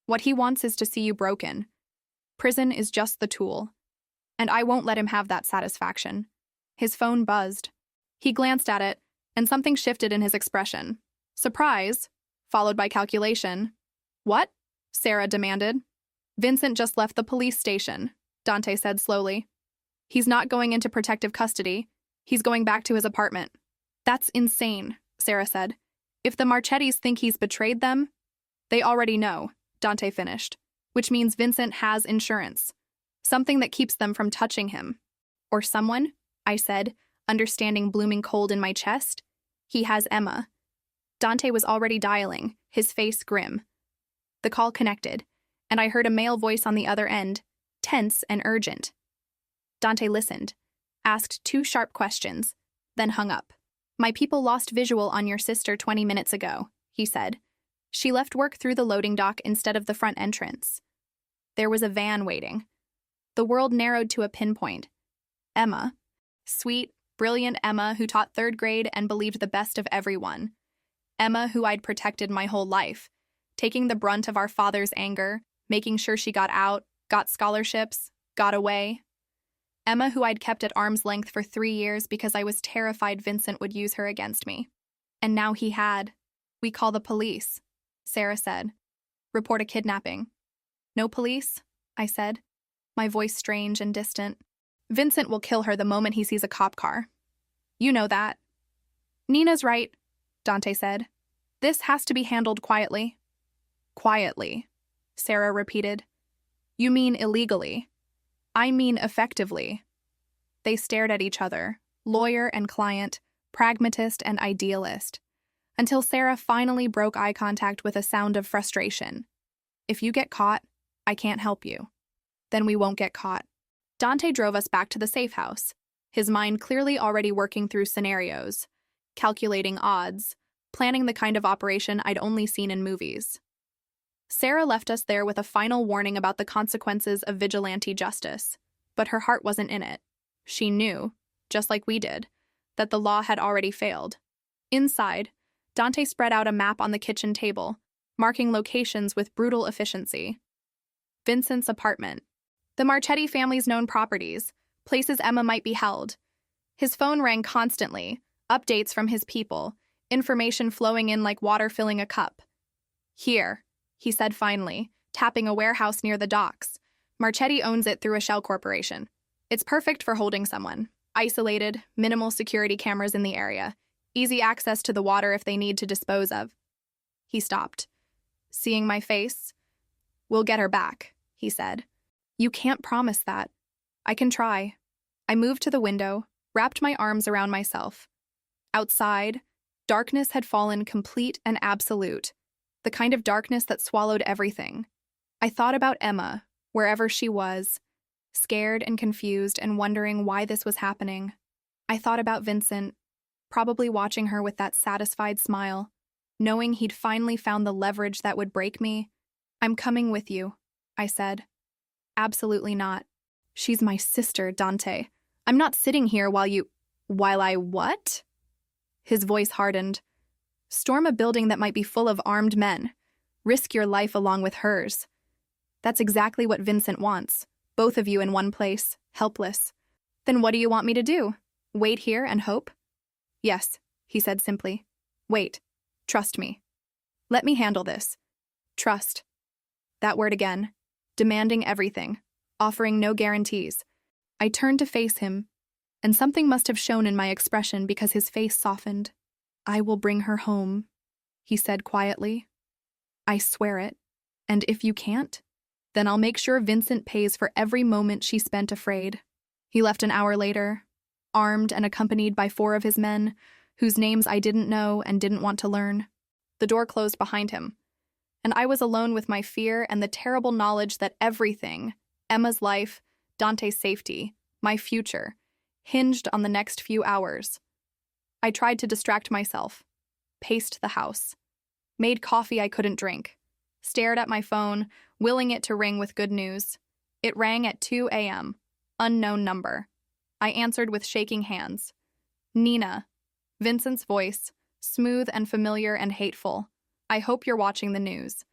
What he wants is to see you broken. Prison is just the tool. And I won't let him have that satisfaction. His phone buzzed. He glanced at it, and something shifted in his expression. Surprise, followed by calculation. What? Sarah demanded. Vincent just left the police station, Dante said slowly. He's not going into protective custody. He's going back to his apartment. That's insane, Sarah said. If the Marchettis think he's betrayed them, they already know, Dante finished, which means Vincent has insurance. Something that keeps them from touching him. Or someone, I said, understanding blooming cold in my chest. He has Emma. Dante was already dialing, his face grim. The call connected, and I heard a male voice on the other end, tense and urgent. Dante listened, asked 2 sharp questions, then hung up. My people lost visual on your sister 20 minutes ago, he said. She left work through the loading dock instead of the front entrance. There was a van waiting. The world narrowed to a pinpoint. Emma. Sweet, brilliant Emma who taught 3rd grade and believed the best of everyone. Emma who I'd protected my whole life, taking the brunt of our father's anger, making sure she got out, got scholarships, got away. Emma who I'd kept at arm's length for 3 years because I was terrified Vincent would use her against me. And now he had. We call the police, Sarah said. Report a kidnapping. No police? I said, my voice strange and distant. Vincent will kill her the moment he sees a cop car. You know that. Nina's right, Dante said. This has to be handled quietly. Quietly, Sarah repeated. You mean illegally. I mean effectively. They stared at each other, lawyer and client, pragmatist and idealist, until Sarah finally broke eye contact with a sound of frustration. If you get caught, I can't help you. Then we won't get caught. Dante drove us back to the safe house, his mind clearly already working through scenarios, calculating odds, planning the kind of operation I'd only seen in movies. Sarah left us there with a final warning about the consequences of vigilante justice, but her heart wasn't in it. She knew, just like we did, that the law had already failed. Inside, Dante spread out a map on the kitchen table, marking locations with brutal efficiency. Vincent's apartment. The Marchetti family's known properties, places Emma might be held. His phone rang constantly, updates from his people, information flowing in like water filling a cup. Here, he said finally, tapping a warehouse near the docks. Marchetti owns it through a shell corporation. It's perfect for holding someone. Isolated, minimal security cameras in the area. Easy access to the water if they need to dispose of. He stopped. Seeing my face, we'll get her back, he said. You can't promise that. I can try. I moved to the window, wrapped my arms around myself. Outside, darkness had fallen complete and absolute, the kind of darkness that swallowed everything. I thought about Emma, wherever she was, scared and confused and wondering why this was happening. I thought about Vincent, probably watching her with that satisfied smile, knowing he'd finally found the leverage that would break me. I'm coming with you, I said. Absolutely not. She's my sister, Dante. I'm not sitting here while I what? His voice hardened. Storm a building that might be full of armed men. Risk your life along with hers. That's exactly what Vincent wants. Both of you in one place, helpless. Then what do you want me to do? Wait here and hope? Yes, he said simply. Wait. Trust me. Let me handle this. Trust. That word again. Demanding everything. Offering no guarantees. I turned to face him, and something must have shown in my expression because his face softened. I will bring her home, he said quietly. I swear it. And if you can't, then I'll make sure Vincent pays for every moment she spent afraid. He left an hour later, armed and accompanied by 4 of his men, whose names I didn't know and didn't want to learn. The door closed behind him, and I was alone with my fear and the terrible knowledge that everything, Emma's life, Dante's safety, my future, hinged on the next few hours. I tried to distract myself. paced the house, made coffee I couldn't drink, stared at my phone, willing it to ring with good news. It rang at 2 a.m. Unknown number. I answered with shaking hands. Nina. Vincent's voice, smooth and familiar and hateful. I hope you're watching the news.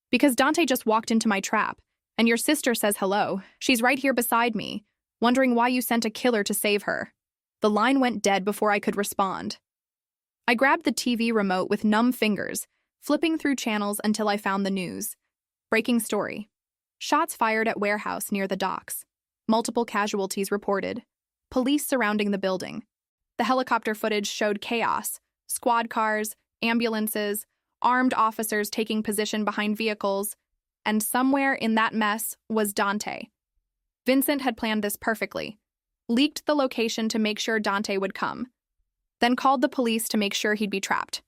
Because Dante just walked into my trap, and your sister says hello. She's right here beside me, wondering why you sent a killer to save her. The line went dead before I could respond. I grabbed the TV remote with numb fingers, flipping through channels until I found the news. Breaking story. Shots fired at warehouse near the docks. Multiple casualties reported. Police surrounding the building. The helicopter footage showed chaos. Squad cars, ambulances, armed officers taking position behind vehicles, and somewhere in that mess was Dante. Vincent had planned this perfectly. Leaked the location to make sure Dante would come. Then called the police to make sure he'd be trapped.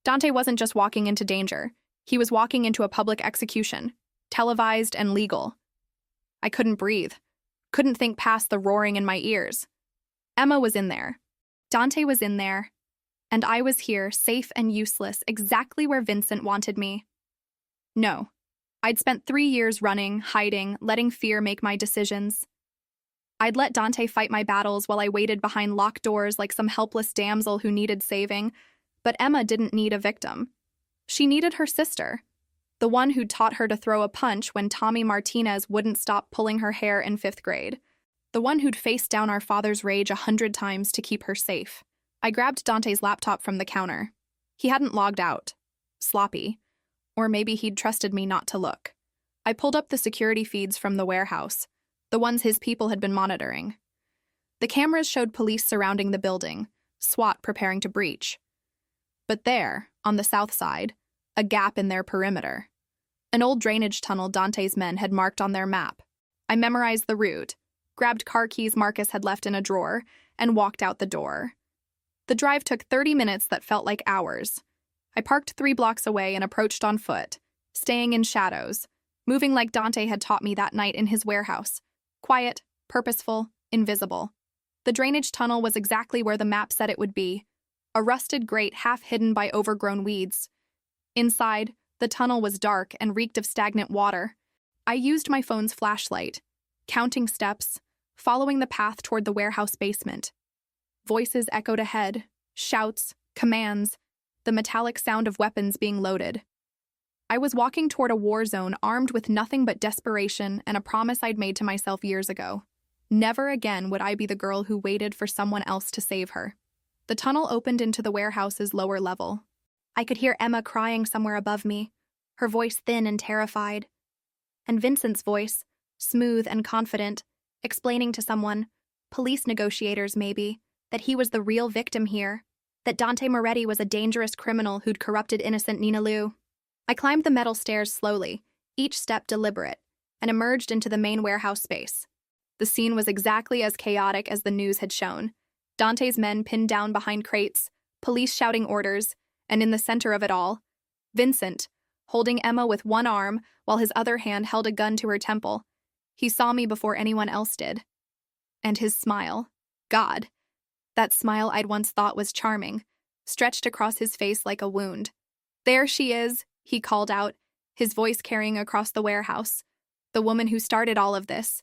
Dante wasn't just walking into danger. He was walking into a public execution, televised and legal. I couldn't breathe. Couldn't think past the roaring in my ears. Emma was in there. Dante was in there. And I was here, safe and useless, exactly where Vincent wanted me. No. I'd spent 3 years running, hiding, letting fear make my decisions. I'd let Dante fight my battles while I waited behind locked doors like some helpless damsel who needed saving. But Emma didn't need a victim. She needed her sister, the one who'd taught her to throw a punch when Tommy Martinez wouldn't stop pulling her hair in 5th grade, the one who'd faced down our father's rage 100 times to keep her safe. I grabbed Dante's laptop from the counter. He hadn't logged out. Sloppy. Or maybe he'd trusted me not to look. I pulled up the security feeds from the warehouse, the ones his people had been monitoring. The cameras showed police surrounding the building, SWAT preparing to breach. But there, on the south side, a gap in their perimeter. An old drainage tunnel Dante's men had marked on their map. I memorized the route, grabbed car keys Marcus had left in a drawer, and walked out the door. The drive took 30 minutes that felt like hours. I parked 3 blocks away and approached on foot, staying in shadows, moving like Dante had taught me that night in his warehouse. Quiet, purposeful, invisible. The drainage tunnel was exactly where the map said it would be, a rusted grate half hidden by overgrown weeds. Inside, the tunnel was dark and reeked of stagnant water. I used my phone's flashlight, counting steps, following the path toward the warehouse basement. Voices echoed ahead, shouts, commands, the metallic sound of weapons being loaded. I was walking toward a war zone armed with nothing but desperation and a promise I'd made to myself years ago. Never again would I be the girl who waited for someone else to save her. The tunnel opened into the warehouse's lower level. I could hear Emma crying somewhere above me, her voice thin and terrified. And Vincent's voice, smooth and confident, explaining to someone, police negotiators maybe, that he was the real victim here, that Dante Moretti was a dangerous criminal who'd corrupted innocent Nina Lou. I climbed the metal stairs slowly, each step deliberate, and emerged into the main warehouse space. The scene was exactly as chaotic as the news had shown. Dante's men pinned down behind crates, police shouting orders, and in the center of it all, Vincent, holding Emma with one arm while his other hand held a gun to her temple. He saw me before anyone else did. And his smile. God. That smile I'd once thought was charming, stretched across his face like a wound. There she is, he called out, his voice carrying across the warehouse. The woman who started all of this.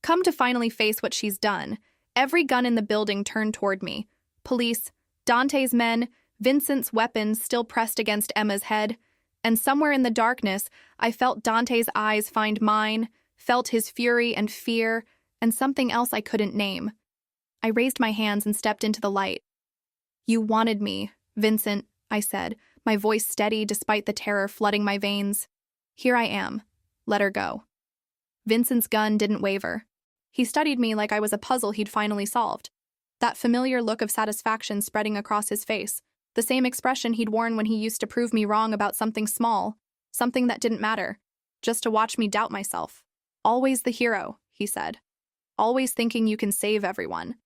Come to finally face what she's done. Every gun in the building turned toward me. Police, Dante's men, Vincent's weapons still pressed against Emma's head. And somewhere in the darkness, I felt Dante's eyes find mine, felt his fury and fear, and something else I couldn't name. I raised my hands and stepped into the light. You wanted me, Vincent, I said, my voice steady despite the terror flooding my veins. Here I am. Let her go. Vincent's gun didn't waver. He studied me like I was a puzzle he'd finally solved. That familiar look of satisfaction spreading across his face, the same expression he'd worn when he used to prove me wrong about something small, something that didn't matter, just to watch me doubt myself. Always the hero, he said. Always thinking you can save everyone.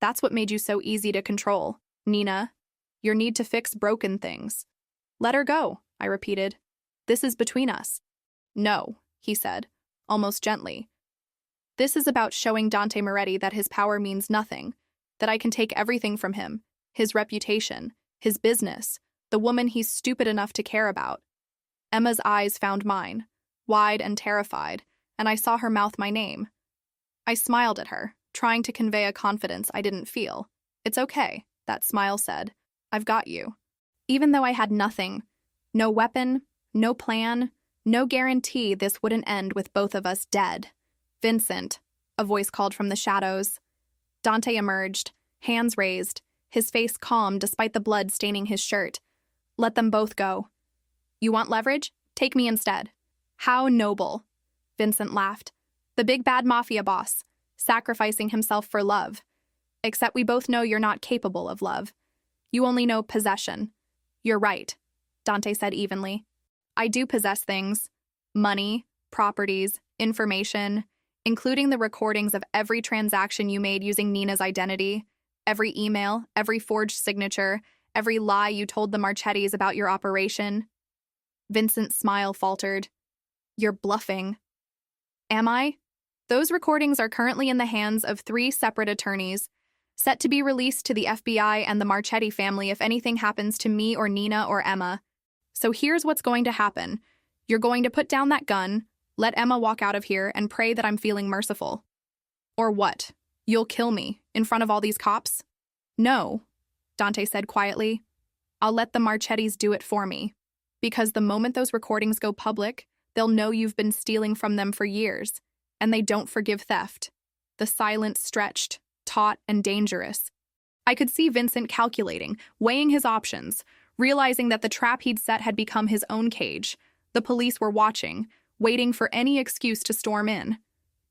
That's what made you so easy to control, Nina. Your need to fix broken things. Let her go, I repeated. This is between us. No, he said, almost gently. This is about showing Dante Moretti that his power means nothing, that I can take everything from him, his reputation, his business, the woman he's stupid enough to care about. Emma's eyes found mine, wide and terrified, and I saw her mouth my name. I smiled at her, trying to convey a confidence I didn't feel. It's okay, that smile said. I've got you. Even though I had nothing, no weapon, no plan, no guarantee this wouldn't end with both of us dead. Vincent, a voice called from the shadows. Dante emerged, hands raised, his face calm despite the blood staining his shirt. Let them both go. You want leverage? Take me instead. How noble. Vincent laughed. The big bad Mafia boss, sacrificing himself for love. Except we both know you're not capable of love. You only know possession. You're right, Dante said evenly. I do possess things. Money, properties, information, including the recordings of every transaction you made using Nina's identity, every email, every forged signature, every lie you told the Marchettis about your operation. Vincent's smile faltered. You're bluffing. Am I? Those recordings are currently in the hands of 3 separate attorneys, set to be released to the FBI and the Marchetti family if anything happens to me or Nina or Emma. So here's what's going to happen. You're going to put down that gun, let Emma walk out of here, and pray that I'm feeling merciful. Or what? You'll kill me in front of all these cops? No, Dante said quietly. I'll let the Marchettis do it for me. Because the moment those recordings go public, they'll know you've been stealing from them for years, and they don't forgive theft. The silence stretched, taut, and dangerous. I could see Vincent calculating, weighing his options, realizing that the trap he'd set had become his own cage. The police were watching, waiting for any excuse to storm in.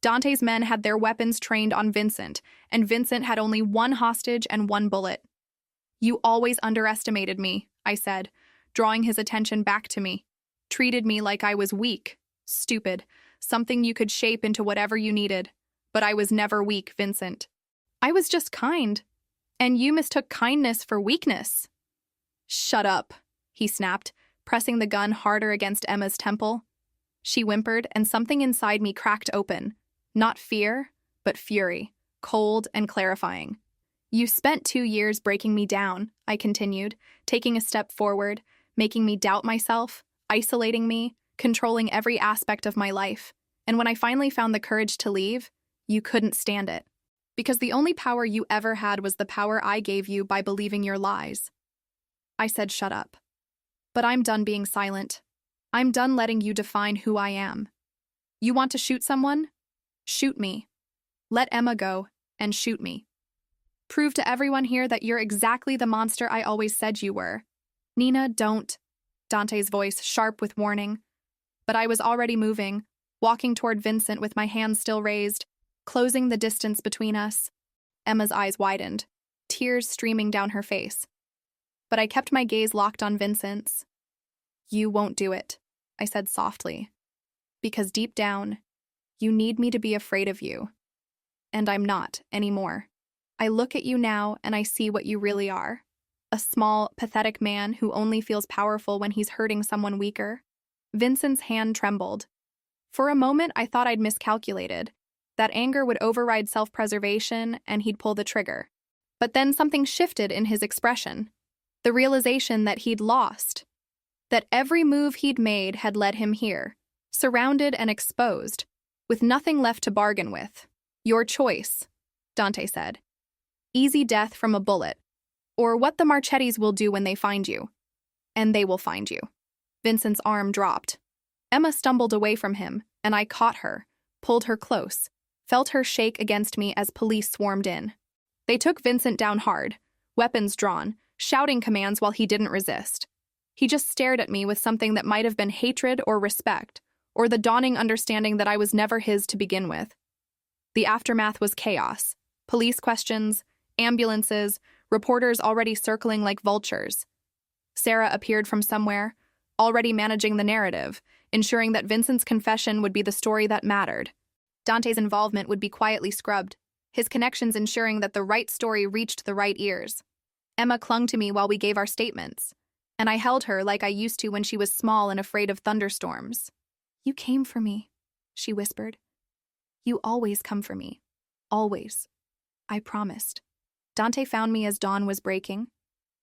Dante's men had their weapons trained on Vincent, and Vincent had only 1 hostage and 1 bullet. You always underestimated me, I said, drawing his attention back to me. Treated me like I was weak, stupid, something you could shape into whatever you needed. But I was never weak, Vincent. I was just kind. And you mistook kindness for weakness. Shut up, he snapped, pressing the gun harder against Emma's temple. She whimpered, and something inside me cracked open. Not fear, but fury, cold and clarifying. You spent 2 years breaking me down, I continued, taking a step forward, making me doubt myself, isolating me, controlling every aspect of my life. And when I finally found the courage to leave, you couldn't stand it. Because the only power you ever had was the power I gave you by believing your lies. I said shut up. But I'm done being silent. I'm done letting you define who I am. You want to shoot someone? Shoot me. Let Emma go, and shoot me. Prove to everyone here that you're exactly the monster I always said you were. Nina, don't. Dante's voice sharp with warning. But I was already moving, walking toward Vincent with my hands still raised, closing the distance between us. Emma's eyes widened, tears streaming down her face. But I kept my gaze locked on Vincent's. You won't do it, I said softly. Because deep down, you need me to be afraid of you. And I'm not anymore. I look at you now and I see what you really are. A small, pathetic man who only feels powerful when he's hurting someone weaker. Vincent's hand trembled. For a moment, I thought I'd miscalculated, that anger would override self-preservation and he'd pull the trigger. But then something shifted in his expression. The realization that he'd lost. That every move he'd made had led him here, surrounded and exposed, with nothing left to bargain with. Your choice, Dante said. Easy death from a bullet, or what the Marchettis will do when they find you. And they will find you. Vincent's arm dropped. Emma stumbled away from him, and I caught her, pulled her close, felt her shake against me as police swarmed in. They took Vincent down hard, weapons drawn, shouting commands while he didn't resist. He just stared at me with something that might have been hatred or respect, or the dawning understanding that I was never his to begin with. The aftermath was chaos. Police questions, ambulances, reporters already circling like vultures. Sarah appeared from somewhere, already managing the narrative, ensuring that Vincent's confession would be the story that mattered. Dante's involvement would be quietly scrubbed, his connections ensuring that the right story reached the right ears. Emma clung to me while we gave our statements, and I held her like I used to when she was small and afraid of thunderstorms. You came for me, she whispered. You always come for me. Always. I promised. Dante found me as dawn was breaking.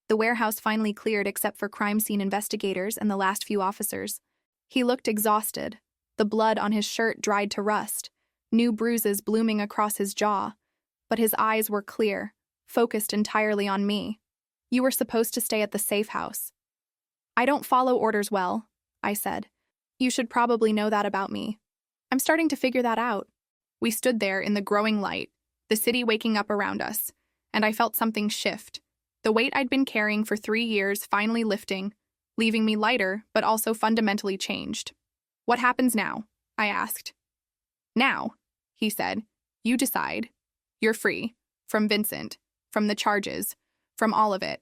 The warehouse finally cleared except for crime scene investigators and the last few officers. He looked exhausted. The blood on his shirt dried to rust, new bruises blooming across his jaw. But his eyes were clear, focused entirely on me. You were supposed to stay at the safe house. I don't follow orders well, I said. You should probably know that about me. I'm starting to figure that out. We stood there in the growing light, the city waking up around us, and I felt something shift. The weight I'd been carrying for 3 years finally lifting, leaving me lighter but also fundamentally changed. What happens now? I asked. Now, he said, you decide. You're free. From Vincent. From the charges. From all of it.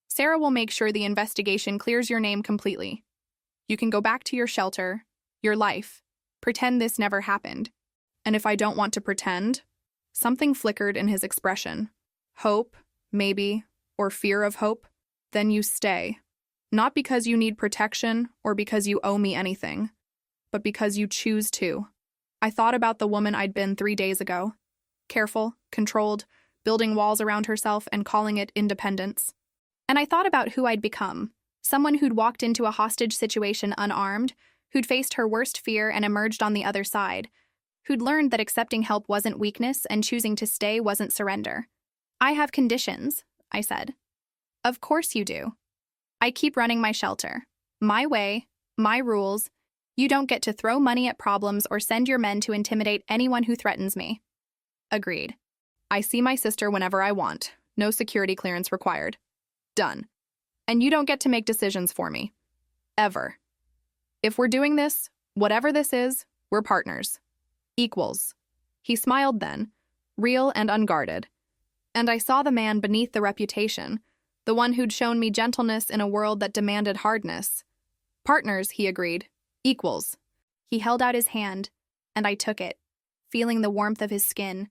Sarah will make sure the investigation clears your name completely. You can go back to your shelter, your life, pretend this never happened. And if I don't want to pretend? Something flickered in his expression. Hope, maybe, or fear of hope? Then you stay. Not because you need protection or because you owe me anything, but because you choose to. I thought about the woman I'd been 3 days ago. Careful, controlled, building walls around herself and calling it independence. And I thought about who I'd become, someone who'd walked into a hostage situation unarmed, who'd faced her worst fear and emerged on the other side, who'd learned that accepting help wasn't weakness and choosing to stay wasn't surrender. I have conditions, I said. Of course you do. I keep running my shelter. My way, my rules. You don't get to throw money at problems or send your men to intimidate anyone who threatens me. Agreed. I see my sister whenever I want. No security clearance required. Done. And you don't get to make decisions for me. Ever. If we're doing this, whatever this is, we're partners. Equals. He smiled then, real and unguarded. And I saw the man beneath the reputation, the one who'd shown me gentleness in a world that demanded hardness. Partners, he agreed. Equals. He held out his hand, and I took it, feeling the warmth of his skin,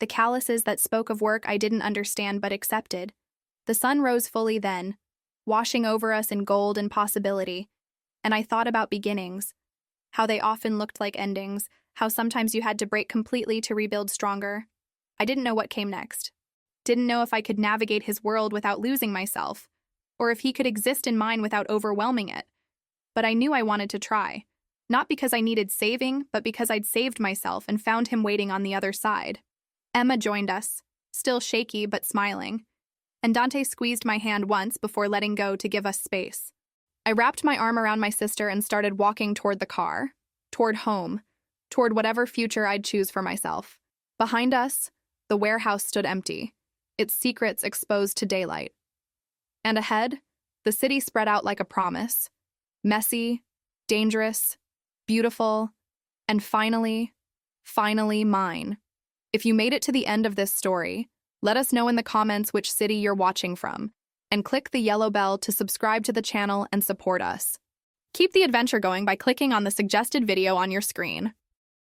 the calluses that spoke of work I didn't understand but accepted. The sun rose fully then, washing over us in gold and possibility, and I thought about beginnings, how they often looked like endings, how sometimes you had to break completely to rebuild stronger. I didn't know what came next. Didn't know if I could navigate his world without losing myself, or if he could exist in mine without overwhelming it. But I knew I wanted to try, not because I needed saving, but because I'd saved myself and found him waiting on the other side. Emma joined us, still shaky but smiling, and Dante squeezed my hand once before letting go to give us space. I wrapped my arm around my sister and started walking toward the car, toward home, toward whatever future I'd choose for myself. Behind us, the warehouse stood empty, its secrets exposed to daylight. And ahead, the city spread out like a promise. Messy, dangerous, beautiful, and finally mine. If you made it to the end of this story, let us know in the comments which city you're watching from, and click the yellow bell to subscribe to the channel and support us. Keep the adventure going by clicking on the suggested video on your screen.